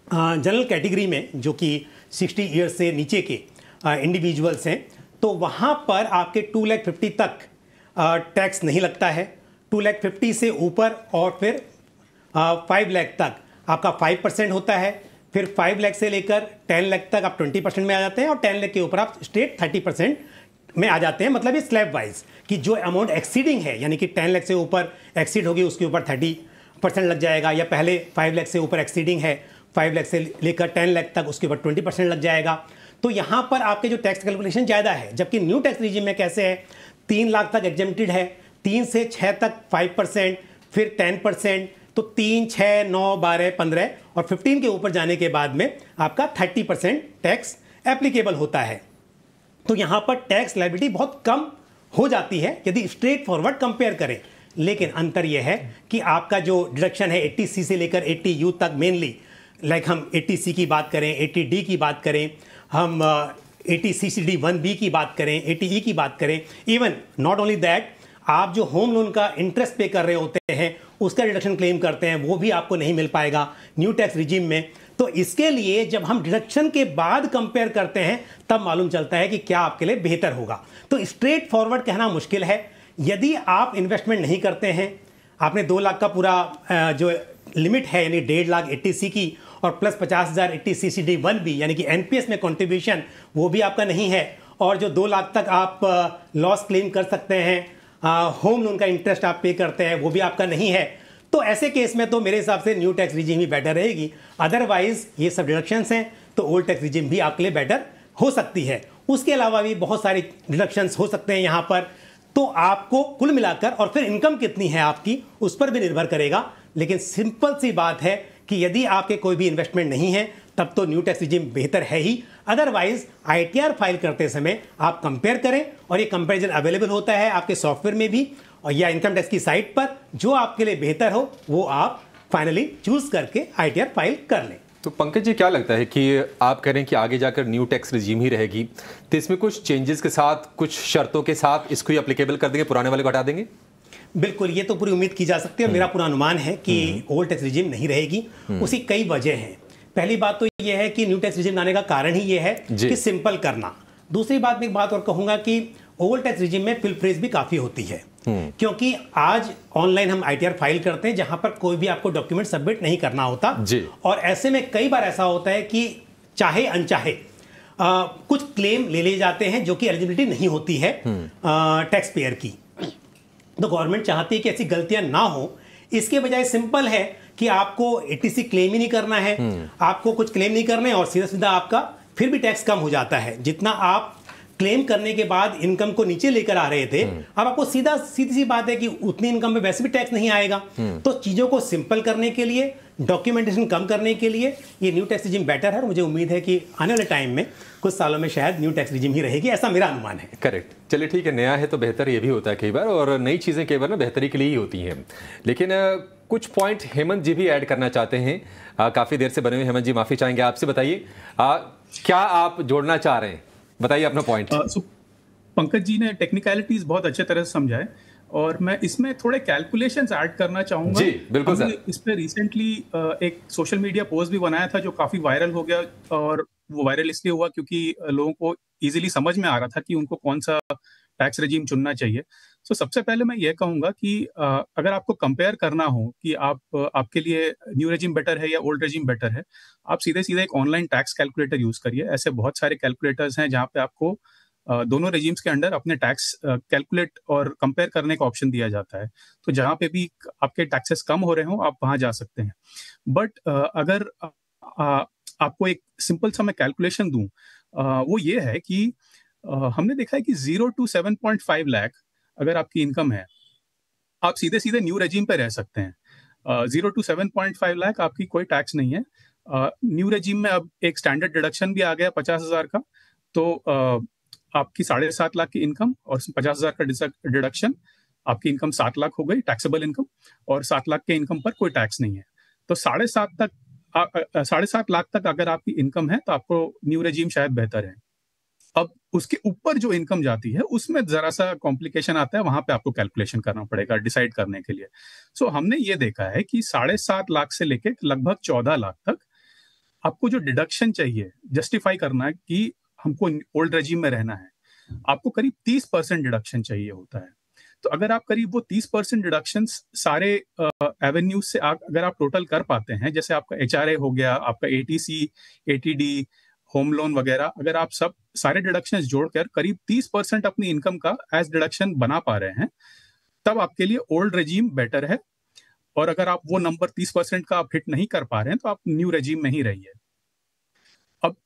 जनरल कैटेगरी में जो कि 60 ईयर्स से नीचे के इंडिविजुअल्स हैं, तो वहाँ पर आपके 2,50,000 तक टैक्स नहीं लगता है। 2,50,000 से ऊपर और फिर 5 लाख तक आपका 5% होता है। फिर 5 लाख से लेकर 10 लाख तक आप 20% में आ जाते हैं और 10 लाख के ऊपर आप स्ट्रेट 30% में आ जाते हैं। मतलब ये स्लैब वाइज कि जो अमाउंट एक्सीडिंग है, यानी कि 10 लाख से ऊपर एक्सीड होगी उसके ऊपर 30% लग जाएगा, या पहले 5 लाख से ऊपर एक्सीडिंग है 5 लाख से लेकर 10 लाख तक उसके ऊपर 20% लग जाएगा। तो यहाँ पर आपके जो टैक्स कैलकुलेशन ज़्यादा है, जबकि न्यू टैक्स रिजिम में कैसे है 3 लाख तक एग्जेम्प्टेड है, 3 से 6 तक 5%, फिर 10%, तो 3, 6, 9, 12, 15 और 15 के ऊपर जाने के बाद में आपका 30% टैक्स एप्लीकेबल होता है। तो यहाँ पर टैक्स लायबिलिटी बहुत कम हो जाती है यदि स्ट्रेट फॉरवर्ड कंपेयर करें। लेकिन अंतर यह है कि आपका जो डिडक्शन है 80C से लेकर 80U तक, मेनली लाइक हम 80C की बात करें, 80D की बात करें, हम 80CCD 1B की बात करें, 80E की बात करें, इवन नॉट ओनली दैट, आप जो होम लोन का इंटरेस्ट पे कर रहे होते हैं उसका डिडक्शन क्लेम करते हैं वो भी आपको नहीं मिल पाएगा न्यू टैक्स रिजिम में। तो इसके लिए जब हम डिडक्शन के बाद कंपेयर करते हैं तब मालूम चलता है कि क्या आपके लिए बेहतर होगा। तो स्ट्रेट फॉरवर्ड कहना मुश्किल है। यदि आप इन्वेस्टमेंट नहीं करते हैं, आपने 2 लाख का पूरा जो लिमिट है यानी 1.5 लाख 80C की और प्लस 50,000 80CCD 1B यानी कि NPS में कंट्रीब्यूशन वो भी आपका नहीं है, और जो 2 लाख तक आप लॉस क्लेम कर सकते हैं, होम लोन का इंटरेस्ट आप पे करते हैं वो भी आपका नहीं है, तो ऐसे केस में तो मेरे हिसाब से न्यू टैक्स रिजिम ही बेटर रहेगी। अदरवाइज ये सब डिडक्शंस हैं तो ओल्ड टैक्स रिजिम भी आपके लिए बेटर हो सकती है। उसके अलावा भी बहुत सारे डिडक्शंस हो सकते हैं यहाँ पर, तो आपको कुल मिलाकर, और फिर इनकम कितनी है आपकी उस पर भी निर्भर करेगा। लेकिन सिंपल सी बात है कि यदि आपके कोई भी इन्वेस्टमेंट नहीं है तब तो न्यू टैक्स रिजिम बेहतर है ही। अदरवाइज ITR फाइल करते समय आप कंपेयर करें, और ये कंपैरिजन अवेलेबल होता है आपके सॉफ्टवेयर में भी और या इनकम टैक्स की साइट पर, जो आपके लिए बेहतर हो वो आप फाइनली चूज करके ITR फाइल कर लें। तो पंकज जी क्या लगता है कि आप कह रहे हैं कि आगे जाकर न्यू टैक्स रिजीम ही रहेगी, तो इसमें कुछ चेंजेस के साथ, कुछ शर्तों के साथ इसको ही एप्लीकेबल कर देंगे, पुराने वाले को हटा देंगे? बिल्कुल, ये तो पूरी उम्मीद की जा सकती है। मेरा पूरा अनुमान है कि ओल्ड टैक्स रिजिम नहीं रहेगी। उसकी कई वजह हैं। पहली बात तो ये है कि न्यू टैक्स रिजिम लाने का कारण ही ये है कि सिंपल करना। दूसरी बात में एक बात और कहूंगा कि ओल्ड टैक्स रिजिम में फिल फ्रेज भी काफी होती है, क्योंकि आज ऑनलाइन हम ITR फाइल करते हैं जहां पर कोई भी आपको डॉक्यूमेंट सबमिट नहीं करना होता, और ऐसे में कई बार ऐसा होता है कि चाहे अनचाहे कुछ क्लेम ले लिए जाते हैं जो कि एलिजिबिलिटी नहीं होती है टैक्स पेयर की। तो गवर्नमेंट चाहती है कि ऐसी गलतियां ना हो, इसके बजाय सिंपल है कि आपको 80C क्लेम ही नहीं करना है, आपको कुछ क्लेम नहीं करना है, और सीधा सीधा आपका फिर भी टैक्स कम हो जाता है। जितना आप क्लेम करने के बाद इनकम को नीचे लेकर आ रहे थे, अब आपको सीधी सी बात है कि उतनी इनकम में वैसे भी टैक्स नहीं आएगा। तो चीजों को सिंपल करने के लिए, डॉक्यूमेंटेशन कम करने के लिए ये न्यू टैक्स रिजिम बेटर है, और मुझे उम्मीद है कि आने वाले टाइम में कुछ सालों में शायद न्यू टैक्स रिजिम ही रहेगी, ऐसा मेरा अनुमान है। करेक्ट, चलिए ठीक है, नया है तो बेहतर ये भी होता है कई बार, और नई चीज़ें कई बार ना बेहतरी के लिए ही होती हैं। लेकिन कुछ पॉइंट हेमंत जी भी ऐड करना चाहते हैं, काफ़ी देर से बने हुए। हेमंत जी माफ़ी चाहेंगे आपसे, बताइए क्या आप जोड़ना चाह रहे हैं, बताइए अपना पॉइंट। पंकज जी ने टेक्निकलिटीज बहुत अच्छे तरह से समझाए, और मैं इसमें थोड़े कैलकुलेशंस ऐड करना चाहूंगा। जी बिल्कुल सर। इस पे रिसेंटली एक सोशल मीडिया पोस्ट भी बनाया था जो काफी वायरल हो गया, और वो वायरल इसलिए हुआ क्योंकि लोगों को इजीली समझ में आ रहा था कि उनको कौन सा टैक्स रेजिम चुनना चाहिए। तो सबसे पहले मैं ये कहूंगा कि अगर आपको कंपेयर करना हो कि आपके लिए न्यू रेजिम बेटर है या ओल्ड रेजिम बेटर है, आप सीधे सीधे एक ऑनलाइन टैक्स कैलकुलेटर यूज करिए। ऐसे बहुत सारे कैलकुलेटर्स हैं जहाँ पे आपको दोनों रेजिम्स के अंडर अपने टैक्स कैलकुलेट और कंपेयर करने का ऑप्शन दिया जाता है। तो जहाँ पे भी आपके टैक्सेस कम हो रहे हो आप वहां जा सकते हैं। बट अगर आपको एक सिंपल सा मैं कैलकुलेशन दूं, वो ये है कि हमने देखा है कि 0 to 7.5 लाख अगर आपकी इनकम है, आप सीधे सीधे न्यू रेजिम पे रह सकते हैं। 0 to 7.5 लाख आपकी कोई टैक्स नहीं है। न्यू रेजिम में अब एक स्टैंडर्ड डिडक्शन भी आ गया 50,000 का, तो आपकी 7.5 लाख की इनकम और 50,000 का डिडक्शन, आपकी इनकम 7 लाख हो गई टैक्सेबल इनकम, और 7 लाख के इनकम पर कोई टैक्स नहीं है। तो 7.5 लाख तक अगर आपकी इनकम है तो आपको न्यू रेजिम शायद बेहतर है। अब उसके ऊपर जो इनकम जाती है उसमें जरा सा कॉम्प्लिकेशन आता है, वहां पे आपको कैलकुलेशन करना पड़ेगा डिसाइड करने के लिए। सो हमने ये देखा है कि 7.5 लाख से लेके लगभग 14 लाख तक आपको जो डिडक्शन चाहिए जस्टिफाई करना है कि हमको ओल्ड रेजिम में रहना है, आपको करीब 30% डिडक्शन चाहिए होता है। तो अगर आप करीब वो 30% डिडक्शन सारे एवेन्यूज से अगर आप टोटल कर पाते हैं, जैसे आपका HRA हो गया, आपका ATC, ATD, होम लोन वगैरह, अगर आप सब सारे डिडक्शंस जोड़कर करीब 30% अपनी इनकम का एज डिडक्शन बना पा रहे हैं, तब आपके लिए ओल्ड रेजिम बेटर है। और अगर आप वो नंबर 30% का आप हिट नहीं कर पा रहे हैं तो आप न्यू रेजिम में ही रहिए। अब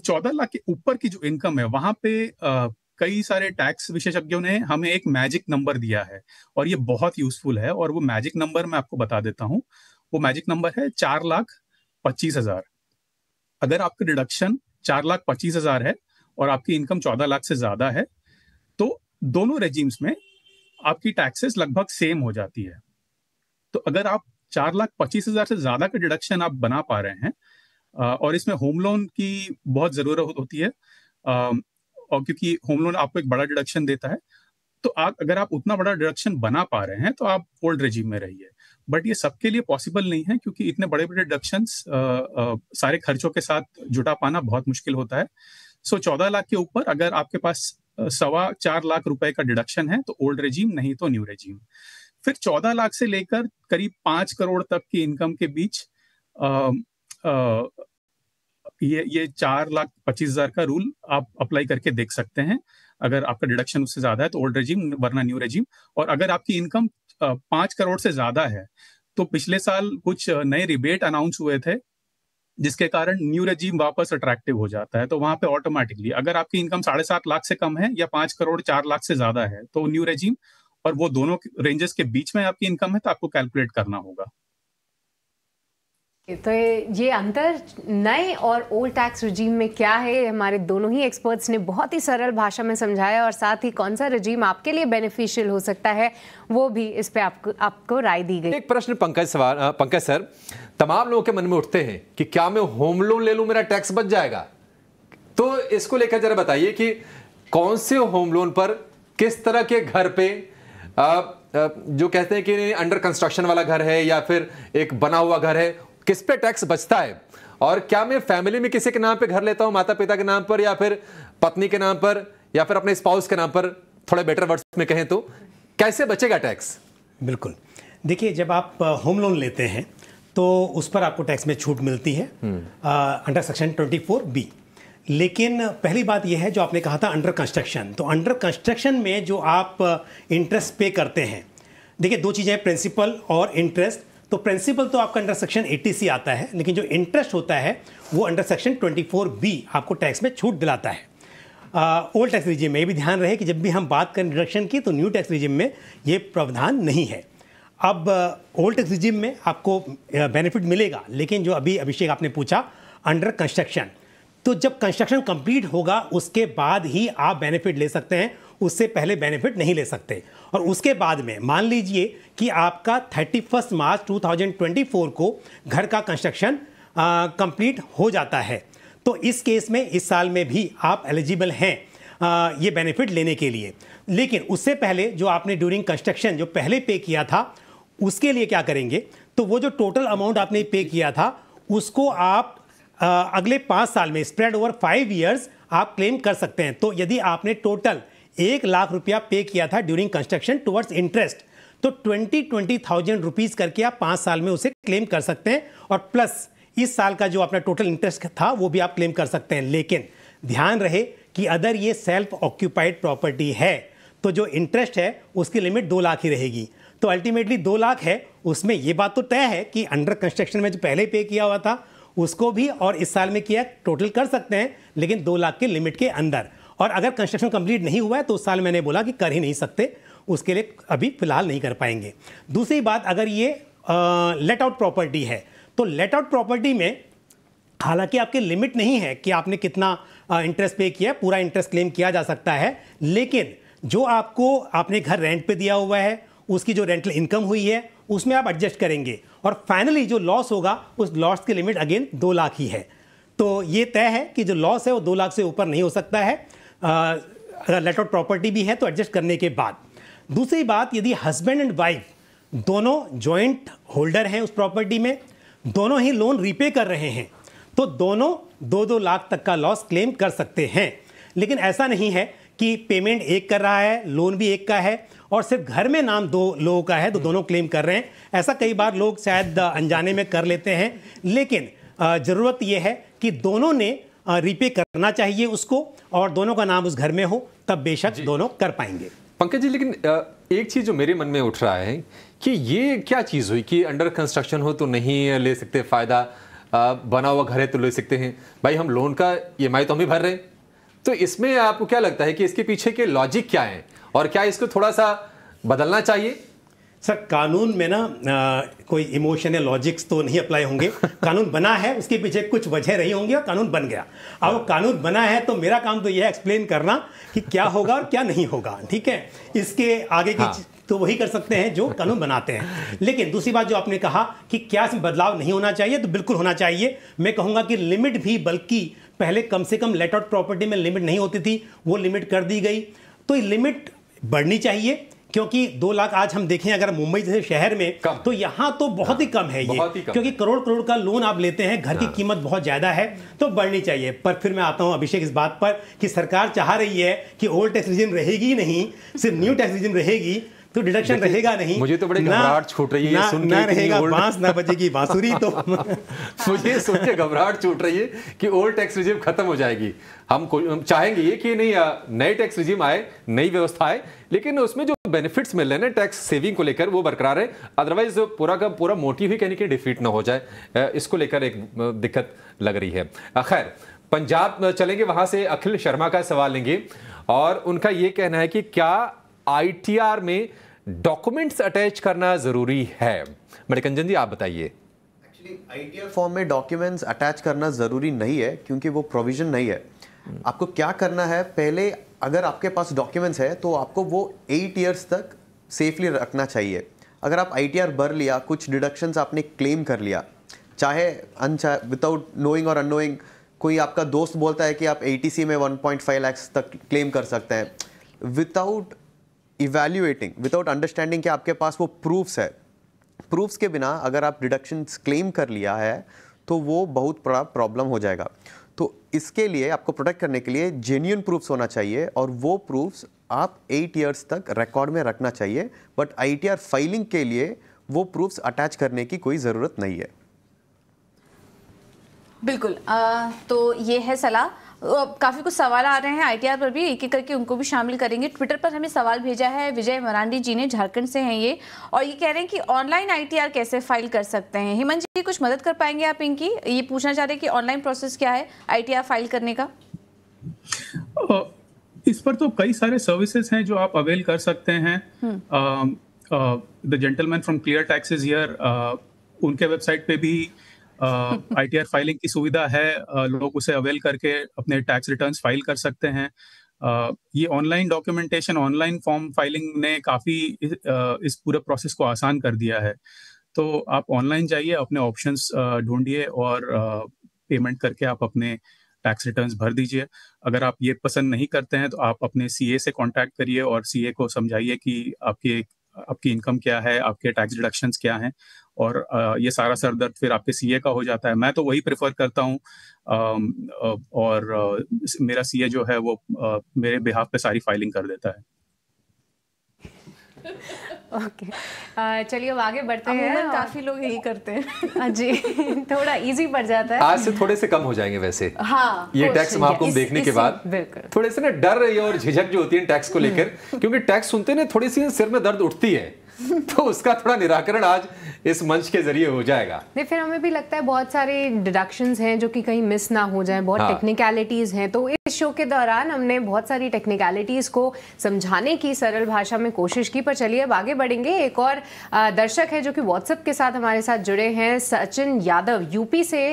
14 लाख के ऊपर की जो इनकम है वहां पे कई सारे टैक्स विशेषज्ञों ने हमें एक मैजिक नंबर दिया है और ये बहुत यूजफुल है, और वो मैजिक नंबर मैं आपको बता देता हूँ। वो मैजिक नंबर है 4,25,000। अगर आपका डिडक्शन 4,25,000 है और आपकी इनकम 14 लाख से ज्यादा है, तो दोनों रेजिम्स में आपकी टैक्सेस लगभग सेम हो जाती है। तो अगर आप 4,25,000 से ज्यादा का डिडक्शन आप बना पा रहे हैं, और इसमें होम लोन की बहुत जरूरत होती है, और क्योंकि होम लोन आपको एक बड़ा डिडक्शन देता है, तो अगर आप उतना बड़ा डिडक्शन बना पा रहे हैं तो आप ओल्ड रेजिम में रहिए। बट ये सबके लिए पॉसिबल नहीं है, क्योंकि इतने बड़े बड़े डिडक्शंस सारे खर्चों के साथ जुटा पाना बहुत मुश्किल होता है। सो 14 लाख के ऊपर अगर आपके पास 4.25 लाख रुपए का डिडक्शन है तो ओल्ड रेजिम, नहीं तो न्यू रेजिम। फिर 14 लाख से लेकर करीब 5 करोड़ तक की इनकम के बीच ये 4,25,000 का रूल आप अप्लाई करके देख सकते हैं। अगर आपका डिडक्शन उससे ज्यादा है तो ओल्ड रेजिम वरना न्यू रेजिम। और अगर आपकी इनकम 5 करोड़ से ज्यादा है तो पिछले साल कुछ नए रिबेट अनाउंस हुए थे जिसके कारण न्यू रेजिम वापस अट्रैक्टिव हो जाता है। तो वहां पे ऑटोमेटिकली अगर आपकी इनकम 7.5 लाख से कम है या 5 करोड़ 4 लाख से ज्यादा है तो न्यू रेजिम, और वो दोनों रेंजेस के बीच में आपकी इनकम है तो आपको कैलकुलेट करना होगा। तो ये अंतर नए और ओल्ड टैक्स रिजीम में क्या है, हमारे दोनों ही एक्सपर्ट्स ने बहुत ही सरल भाषा में समझाया, और साथ ही कौन सा रिजीम आपके लिए बेनिफिशियल हो सकता है वो भी इस पे आपको राय दी गई। एक प्रश्न पंकज सर, तमाम लोगों के मन में उठते हैं कि क्या मैं होम लोन ले लूं, मेरा टैक्स बच जाएगा? तो इसको लेकर जरा बताइए कि कौन से होम लोन पर, किस तरह के घर पे, जो कहते हैं कि अंडर कंस्ट्रक्शन वाला घर है या फिर एक बना हुआ घर है, किस पे टैक्स बचता है? और क्या मैं फैमिली में किसी के नाम पे घर लेता हूं, माता पिता के नाम पर या फिर पत्नी के नाम पर या फिर अपने स्पाउस के नाम पर, थोड़े बेटर वर्ड्स में कहें तो कैसे बचेगा टैक्स? बिल्कुल, देखिए जब आप होम लोन लेते हैं तो उस पर आपको टैक्स में छूट मिलती है अंडर सेक्शन 24B। लेकिन पहली बात यह है जो आपने कहा था अंडर कंस्ट्रक्शन, तो अंडर कंस्ट्रक्शन में जो आप इंटरेस्ट पे करते हैं, देखिए दो चीज़ें, प्रिंसिपल और इंटरेस्ट। तो प्रिंसिपल तो आपका अंडर सेक्शन 80C आता है, लेकिन जो इंटरेस्ट होता है वो अंडर सेक्शन 24B आपको टैक्स में छूट दिलाता है। ओल्ड टैक्स रिजिम में ये भी ध्यान रहे कि जब भी हम बात करें डिडक्शन की तो न्यू टैक्स रिजिम में ये प्रावधान नहीं है। अब ओल्ड टैक्स रिजिम में आपको बेनिफिट मिलेगा, लेकिन जो अभी अभिषेक आपने पूछा अंडर कंस्ट्रक्शन, तो जब कंस्ट्रक्शन कंप्लीट होगा उसके बाद ही आप बेनिफिट ले सकते हैं, उससे पहले बेनिफिट नहीं ले सकते। और उसके बाद में मान लीजिए कि आपका 31 मार्च 2024 को घर का कंस्ट्रक्शन कंप्लीट हो जाता है, तो इस केस में इस साल में भी आप एलिजिबल हैं ये बेनिफिट लेने के लिए। लेकिन उससे पहले जो आपने ड्यूरिंग कंस्ट्रक्शन जो पहले पे किया था उसके लिए क्या करेंगे, तो वो जो टोटल अमाउंट आपने पे किया था उसको आप अगले 5 साल में स्प्रेड ओवर 5 ईयर्स आप क्लेम कर सकते हैं। तो यदि आपने टोटल 1 लाख रुपया पे किया था ड्यूरिंग कंस्ट्रक्शन टुवर्ड्स इंटरेस्ट, तो 20,000 रुपीज़ करके आप 5 साल में उसे क्लेम कर सकते हैं, और प्लस इस साल का जो अपना टोटल इंटरेस्ट था वो भी आप क्लेम कर सकते हैं। लेकिन ध्यान रहे कि अगर ये सेल्फ ऑक्यूपाइड प्रॉपर्टी है तो जो इंटरेस्ट है उसकी लिमिट 2 लाख ही रहेगी। तो अल्टीमेटली 2 लाख है, उसमें ये बात तो तय है कि अंडर कंस्ट्रक्शन में जो पहले पे किया हुआ था उसको भी और इस साल में किया टोटल कर सकते हैं, लेकिन 2 लाख के लिमिट के अंदर। और अगर कंस्ट्रक्शन कंप्लीट नहीं हुआ है तो उस साल मैंने बोला कि कर ही नहीं सकते, उसके लिए अभी फिलहाल नहीं कर पाएंगे। दूसरी बात, अगर ये लेट आउट प्रॉपर्टी है तो लेट आउट प्रॉपर्टी में हालांकि आपके लिमिट नहीं है कि आपने कितना इंटरेस्ट पे किया, पूरा इंटरेस्ट क्लेम किया जा सकता है, लेकिन जो आपने घर रेंट पे दिया हुआ है उसकी जो रेंटल इनकम हुई है उसमें आप एडजस्ट करेंगे और फाइनली जो लॉस होगा उस लॉस की लिमिट अगेन 2 लाख ही है। तो ये तय है कि जो लॉस है वो 2 लाख से ऊपर नहीं हो सकता है अगर लेट आउट प्रॉपर्टी भी है तो एडजस्ट करने के बाद। दूसरी बात, यदि हस्बैंड एंड वाइफ दोनों जॉइंट होल्डर हैं उस प्रॉपर्टी में, दोनों ही लोन रीपे कर रहे हैं, तो दोनों 2-2 लाख तक का लॉस क्लेम कर सकते हैं। लेकिन ऐसा नहीं है कि पेमेंट एक कर रहा है, लोन भी एक का है और सिर्फ घर में नाम 2 लोगों का है तो दोनों क्लेम कर रहे हैं। ऐसा कई बार लोग शायद अनजाने में कर लेते हैं, लेकिन ज़रूरत यह है कि दोनों ने रीपे करना चाहिए उसको और दोनों का नाम उस घर में हो, तब बेशक दोनों कर पाएंगे। पंकज जी, लेकिन एक चीज़ जो मेरे मन में उठ रहा है कि ये क्या चीज़ हुई कि अंडर कंस्ट्रक्शन हो तो नहीं ले सकते फ़ायदा, बना हुआ घर है तो ले सकते हैं। भाई हम लोन का EMI तो हम ही भर रहे हैं, तो इसमें आपको क्या लगता है कि इसके पीछे के लॉजिक क्या है और क्या इसको थोड़ा सा बदलना चाहिए? सर, कानून में ना कोई इमोशन या लॉजिक्स तो नहीं अप्लाई होंगे। कानून बना है, उसके पीछे कुछ वजह रही होंगी और कानून बन गया। अब वो कानून बना है तो मेरा काम तो यह है एक्सप्लेन करना कि क्या होगा और क्या नहीं होगा, ठीक है। इसके आगे की तो वही कर सकते हैं जो कानून बनाते हैं। लेकिन दूसरी बात जो आपने कहा कि क्या इसमें बदलाव नहीं होना चाहिए, तो बिल्कुल होना चाहिए। मैं कहूँगा कि लिमिट भी, बल्कि पहले कम से कम लेट आउट प्रॉपर्टी में लिमिट नहीं होती थी, वो लिमिट कर दी गई, तो ये लिमिट बढ़नी चाहिए। क्योंकि 2 लाख आज हम देखें अगर मुंबई जैसे शहर में तो यहाँ तो बहुत ही कम है ये, क्योंकि करोड़ का लोन आप लेते हैं, घर की कीमत बहुत ज्यादा है, तो बढ़नी चाहिए। पर फिर मैं आता हूँ अभिषेक इस बात पर कि सरकार चाह रही है कि ओल्ड टैक्स रिजिम रहेगी नहीं, सिर्फ न्यू टैक्स रिजिम रहेगी, तो डिडक्शन रहेगा नहीं। मुझे तो बड़ी घबराहट छूट रही है सुन के, ना रहेगा बांस ना बजेगी बांसुरी। तो मुझे सुन के घबराहट छूट रही है कि ओल्ड टैक्स रिजिम खत्म हो जाएगी। हम चाहेंगे ये कि नहीं, नए टैक्स रिजिम आए, नई व्यवस्था आए, लेकिन उसमें जो बेनिफिट्स मिल रहे हैं टैक्स सेविंग को लेकर वो बरकरार है। अदरवाइज पूरा का पूरा मोटिव ही कहने की डिफीट ना हो जाए, इसको लेकर एक दिक्कत लग रही है। खैर, पंजाब चलेंगे, वहां से अखिल शर्मा का सवाल लेंगे और उनका ये कहना है कि क्या ITR में डॉक्यूमेंट्स अटैच करना जरूरी है? मणिकंजन जी, आप बताइए। एक्चुअली ITR फॉर्म में डॉक्यूमेंट्स अटैच करना जरूरी नहीं है, क्योंकि वो प्रोविजन नहीं है। आपको क्या करना है, पहले अगर आपके पास डॉक्यूमेंट्स है तो आपको वो 8 ईयर्स तक सेफली रखना चाहिए। अगर आप ITR भर लिया, कुछ डिडक्शंस आपने क्लेम कर लिया, चाहे विदाउट नोइंग और अननोइंग, कोई आपका दोस्त बोलता है कि आप ATC में 1.5 लाख तक क्लेम कर सकते हैं, विदाउट इवैल्यूएटिंग, विदाउट अंडरस्टैंडिंग कि आपके पास वो प्रूफ्स है, प्रूफ्स के बिना अगर आप डिडक्शंस क्लेम कर लिया है तो वो बहुत बड़ा प्रॉब्लम हो जाएगा। तो इसके लिए आपको प्रोटेक्ट करने के लिए जेन्युइन प्रूफ्स होना चाहिए और वो प्रूफ्स आप 8 ईयर्स तक रिकॉर्ड में रखना चाहिए। बट ITR फाइलिंग के लिए वो प्रूफ्स अटैच करने की कोई ज़रूरत नहीं है। बिल्कुल, तो ये है सलाह। काफ़ी कुछ सवाल आ रहे हैं ITR पर भी, एक एक करके उनको भी शामिल करेंगे। ट्विटर पर हमें सवाल भेजा है विजय मरांडी जी ने, झारखंड से हैं ये, और ये कह रहे हैं कि ऑनलाइन ITR कैसे फाइल कर सकते हैं। हेमंत जी, कुछ मदद कर पाएंगे आप इनकी? ये पूछना चाह रहे हैं कि ऑनलाइन प्रोसेस क्या है ITR फाइल करने का। इस पर तो कई सारे सर्विसेज हैं जो आप अवेल कर सकते हैं। The gentleman from clear taxes here, उनके वेबसाइट पे भी ITR फाइलिंग की सुविधा है, लोग उसे अवेल करके अपने टैक्स रिटर्न्स फाइल कर सकते हैं। ये online documentation, online form filing ने काफ़ी इस पूरे प्रोसेस को आसान कर दिया है। तो आप ऑनलाइन जाइए, अपने ऑप्शंस ढूंढिए और पेमेंट करके आप अपने टैक्स रिटर्न्स भर दीजिए। अगर आप ये पसंद नहीं करते हैं तो आप अपने CA से कांटेक्ट करिए और CA को समझाइए कि आपकी इनकम क्या है, आपके टैक्स डिडक्शंस क्या हैं, और ये सारा सरदर्द फिर आपके CA का हो जाता है। मैं तो वही प्रेफर करता हूँ, और मेरा CA जो है वो मेरे बिहाफ पे सारी फाइलिंग कर देता है। ओके, चलिए अब आगे बढ़ते हैं। काफी लोग यही करते हैं जी, थोड़ा इजी पड़ जाता है। आज से थोड़े से कम हो जाएंगे वैसे। हाँ, ये टैक्स महकूम देखने के बाद थोड़े से ना डर और झिझक जो होती है टैक्स को लेकर, क्योंकि टैक्स सुनते ना थोड़ी सी सिर में दर्द उठती है, तो उसका थोड़ा निराकरण आज इस मंच के जरिए हो जाएगा। नहीं, फिर हमें भी लगता है बहुत सारे डिडक्शंस हैं जो कि कहीं मिस ना हो जाए, बहुत टेक्निकलिटीज़ हैं, तो इस शो के दौरान हमने बहुत सारी टेक्निकलिटीज़ को समझाने की सरल भाषा में कोशिश की। पर चलिए अब आगे बढ़ेंगे। एक और दर्शक है जो कि व्हाट्सएप के साथ हमारे साथ जुड़े हैं, सचिन यादव यूपी से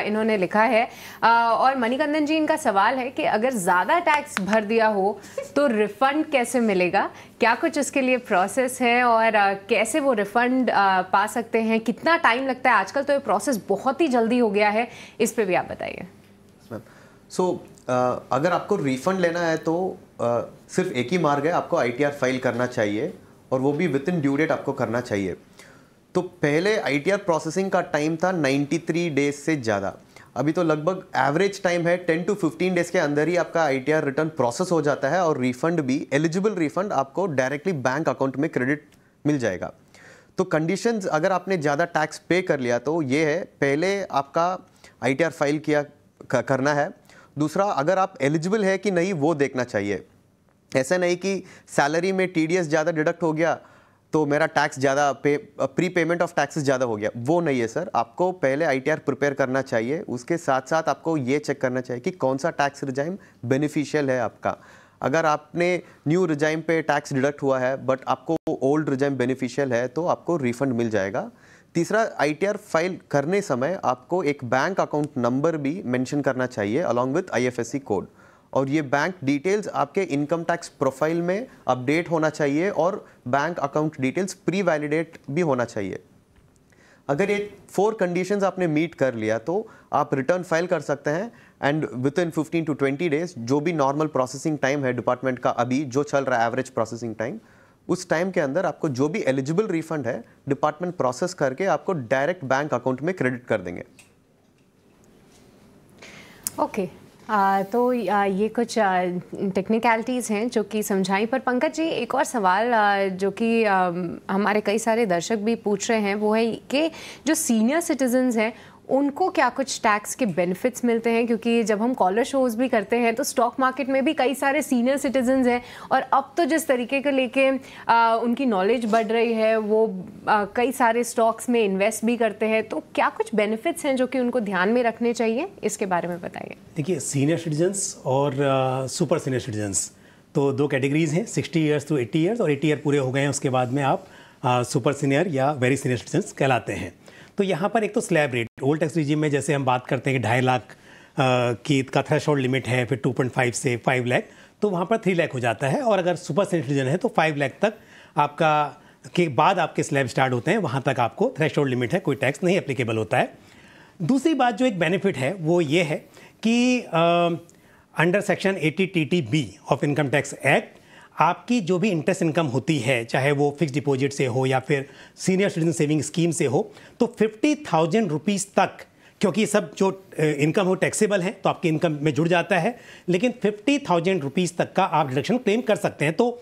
इन्होंने लिखा है और मणिकंदन जी इनका सवाल है कि अगर ज़्यादा टैक्स भर दिया हो तो रिफंड कैसे मिलेगा, क्या कुछ उसके लिए प्रोसेस है और कैसे वो रिफंड पा सकते हैं, कितना टाइम लगता है? आजकल तो ये प्रोसेस बहुत ही जल्दी हो गया है, इस पे भी आप बताइए। अगर आपको रिफंड लेना है तो सिर्फ एक ही मार्ग है, आपको ITR फाइल करना चाहिए और वो भी विद इन ड्यू डेट आपको करना चाहिए। तो पहले ITR प्रोसेसिंग का टाइम था 93 डेज से ज़्यादा, अभी तो लगभग एवरेज टाइम है 10 to 15 डेज के अंदर ही आपका ITR रिटर्न प्रोसेस हो जाता है और रिफंड भी, एलिजिबल रिफंड आपको डायरेक्टली बैंक अकाउंट में क्रेडिट मिल जाएगा। तो कंडीशंस, अगर आपने ज़्यादा टैक्स पे कर लिया तो ये है, पहले आपका ITR फाइल करना है। दूसरा, अगर आप एलिजिबल है कि नहीं वो देखना चाहिए। ऐसा नहीं कि सैलरी में TDS ज़्यादा डिडक्ट हो गया तो मेरा टैक्स ज़्यादा प्री पेमेंट ऑफ टैक्सेस ज़्यादा हो गया, वो नहीं है सर। आपको पहले ITR प्रिपेयर करना चाहिए, उसके साथ साथ आपको ये चेक करना चाहिए कि कौन सा टैक्स रिजाइम बेनिफिशियल है आपका। अगर आपने न्यू रिजाइम पे टैक्स डिडक्ट हुआ है बट आपको ओल्ड रिजाइम बेनिफिशियल है तो आपको रिफंड मिल जाएगा। तीसरा, ITR फाइल करने समय आपको एक बैंक अकाउंट नंबर भी मेंशन करना चाहिए अलॉन्ग विद IFSC कोड, और ये बैंक डिटेल्स आपके इनकम टैक्स प्रोफाइल में अपडेट होना चाहिए और bank account details pre validate भी होना चाहिए। अगर ये 4 कंडीशंस आपने मीट कर लिया तो आप रिटर्न फाइल कर सकते हैं and with in 15 to 20 days, जो भी नॉर्मल प्रोसेसिंग टाइम है डिपार्टमेंट का अभी जो चल रहा है एवरेज प्रोसेसिंग टाइम, उस टाइम के अंदर आपको जो भी एलिजिबल रिफंड है डिपार्टमेंट प्रोसेस करके आपको डायरेक्ट बैंक अकाउंट में क्रेडिट कर देंगे। ओके तो ये कुछ टेक्निकलिटीज़ हैं जो कि समझाई। पर पंकज जी, एक और सवाल जो कि हमारे कई सारे दर्शक भी पूछ रहे हैं वो है कि जो सीनियर सिटीजन्स हैं उनको क्या कुछ टैक्स के बेनिफिट्स मिलते हैं, क्योंकि जब हम कॉलर शोज भी करते हैं तो स्टॉक मार्केट में भी कई सारे सीनियर सिटीजन्स हैं और अब तो जिस तरीके को लेके उनकी नॉलेज बढ़ रही है वो कई सारे स्टॉक्स में इन्वेस्ट भी करते हैं, तो क्या कुछ बेनिफिट्स हैं जो कि उनको ध्यान में रखने चाहिए, इसके बारे में बताइए। देखिए, सीनियर सिटीजन्स और सुपर सीनियर सिटीजन्स तो 2 कैटेगरीज हैं, 60 ईयर्स to 80 ईयर्स, और 80 ईयर पूरे हो गए हैं उसके बाद में आप सुपर सीनियर या वेरी सीनियर सिटीजन्स कहलाते हैं। तो यहाँ पर एक तो slab rate, old tax regime में जैसे हम बात करते हैं कि 2.5 लाख की का थ्रेशोल्ड लिमिट है, फिर 2.5 से 5 लाख, तो वहाँ पर 3 लाख हो जाता है, और अगर सुपर सीनियर सिटीजन है तो 5 लाख तक आपका के बाद आपके स्लैब स्टार्ट होते हैं, वहाँ तक आपको थ्रेशोल्ड लिमिट है, कोई टैक्स नहीं एप्लीकेबल होता है। दूसरी बात जो एक बेनिफिट है वो ये है कि under section 80 TTB of income tax act आपकी जो भी इंटरेस्ट इनकम होती है, चाहे वो फिक्स डिपॉजिट से हो या फिर सीनियर सिटीजन सेविंग स्कीम से हो, तो 50,000 रुपीज़ तक, क्योंकि सब जो इनकम हो टैक्सेबल है तो आपकी इनकम में जुड़ जाता है, लेकिन 50,000 रुपीज़ तक का आप डिडक्शन क्लेम कर सकते हैं। तो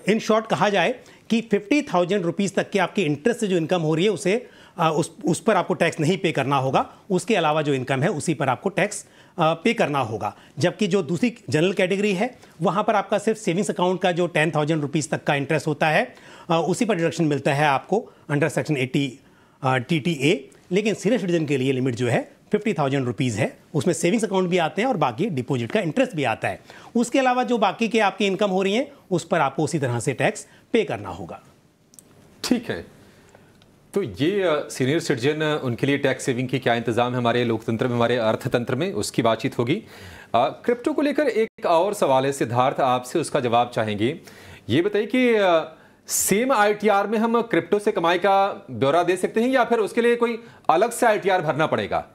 इन शॉर्ट कहा जाए कि 50,000 रुपीज़ तक की आपकी इंटरेस्ट से जो इनकम हो रही है उसे उस पर आपको टैक्स नहीं पे करना होगा, उसके अलावा जो इनकम है उसी पर आपको टैक्स पे करना होगा। जबकि जो दूसरी जनरल कैटेगरी है वहाँ पर आपका सिर्फ सेविंग्स अकाउंट का जो 10,000 रुपीज़ तक का इंटरेस्ट होता है उसी पर डिडक्शन मिलता है आपको अंडर सेक्शन 80 TTA, लेकिन सीनियर सिटीजन के लिए लिमिट जो है 50,000 रुपीज़ है, उसमें सेविंग्स अकाउंट भी आते हैं और बाकी डिपॉजिट का इंटरेस्ट भी आता है। उसके अलावा जो बाकी के आपकी इनकम हो रही है उस पर आपको उसी तरह से टैक्स पे करना होगा। ठीक है, तो ये सीनियर सिटीजन उनके लिए टैक्स सेविंग की क्या इंतजाम है हमारे लोकतंत्र में, हमारे अर्थतंत्र में, उसकी बातचीत होगी। क्रिप्टो को लेकर एक और सवाल है सिद्धार्थ, आपसे उसका जवाब चाहेंगे। ये बताइए कि सेम ITR में हम क्रिप्टो से कमाई का ब्यौरा दे सकते हैं या फिर उसके लिए कोई अलग से ITR भरना पड़ेगा?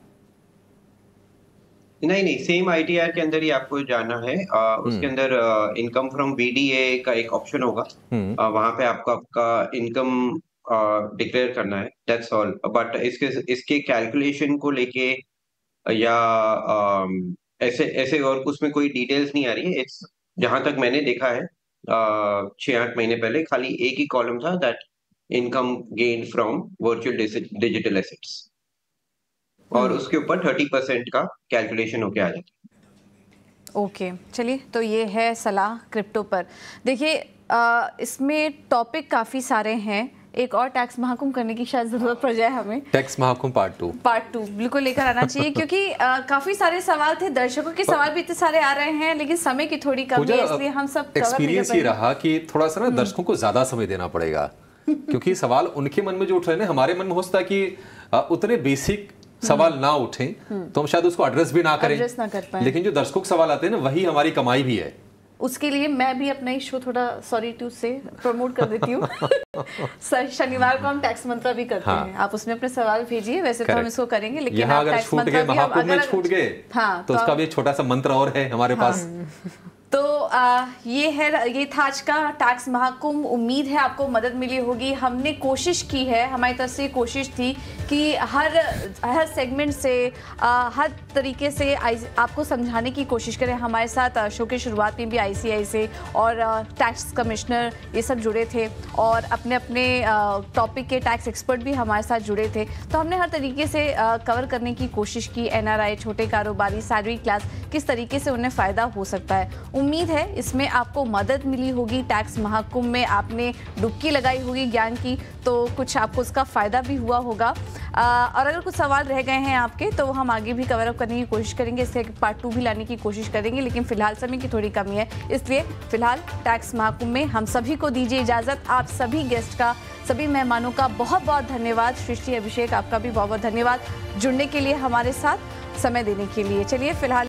नहीं, सेम ITR के अंदर ही आपको जाना है। उसके अंदर इनकम फ्रॉम BDA का एक ऑप्शन होगा, वहां पे आपको आपका इनकम डिक्लेयर करना है, दैट्स ऑल। बट इसके कैलकुलेशन को लेके या ऐसे और उसमें कोई डिटेल्स नहीं आ रही है। इट्स जहां तक मैंने देखा है 6-8 महीने पहले खाली एक ही कॉलम था, that income gain from virtual digital assets, और उसके ऊपर 30% का कैलकुलेशन होके आ जाता है। ओके, चलिए, तो ये है सलाह क्रिप्टो पर। देखिए, इसमें टॉपिक काफ़ी सारे हैं, एक और टैक्स महाकुंभ करने की शायद जरूरत पड़ जाए हमें। टैक्स महाकुंभ पार्ट 2 बिल्कुल लेकर आना चाहिए क्योंकि काफी सारे सवाल थे, दर्शकों के सवाल भी इतने सारे आ रहे हैं, लेकिन समय की थोड़ी कमी है, इसलिए हम सब एक्सपीरियंस ये रहा कि थोड़ा सा ना दर्शकों को ज्यादा समय देना पड़ेगा क्योंकि सवाल उनके मन में जो उठ रहे हैं, हमारे मन में हो सकता है कि उतने बेसिक सवाल ना उठे तो हम शायद उसको एड्रेस भी ना करें, लेकिन जो दर्शकों के सवाल आते हैं ना, वही हमारी कमाई भी है। उसके लिए मैं भी अपना ही शो थोड़ा सॉरी टू से प्रमोट कर देती हूँ। शनिवार को हम टैक्स मंत्रा भी करते हैं, आप उसमें अपने सवाल भेजिए, वैसे तो हम इसको करेंगे, लेकिन आप अगर छूट गए, महाकुंभ में छूट गए, तो उसका भी छोटा सा मंत्र और है हमारे पास। तो ये था आज का टैक्स महाकुंभ। उम्मीद है आपको मदद मिली होगी। हमने कोशिश की है, हमारी तरफ से कोशिश थी कि हर सेगमेंट से हर तरीके से आपको समझाने की कोशिश करें। हमारे साथ शो की शुरुआत में भी ICAI से और टैक्स कमिश्नर ये सब जुड़े थे और अपने अपने टॉपिक के टैक्स एक्सपर्ट भी हमारे साथ जुड़े थे, तो हमने हर तरीके से कवर करने की कोशिश की। NRI, छोटे कारोबारी, सैलरी क्लास, किस तरीके से उन्हें फ़ायदा हो सकता है। उम्मीद है इसमें आपको मदद मिली होगी। टैक्स महाकुंभ में आपने डुबकी लगाई होगी ज्ञान की, तो कुछ आपको उसका फ़ायदा भी हुआ होगा। और अगर कुछ सवाल रह गए हैं आपके तो हम आगे भी कवर अप करने की कोशिश करेंगे, इससे पार्ट 2 भी लाने की कोशिश करेंगे, लेकिन फिलहाल समय की थोड़ी कमी है, इसलिए फिलहाल टैक्स महाकुंभ में हम सभी को दीजिए इजाज़त। आप सभी गेस्ट का, सभी मेहमानों का बहुत बहुत धन्यवाद। सृष्टि, अभिषेक, आपका भी बहुत बहुत धन्यवाद जुड़ने के लिए, हमारे साथ समय देने के लिए। चलिए फिलहाल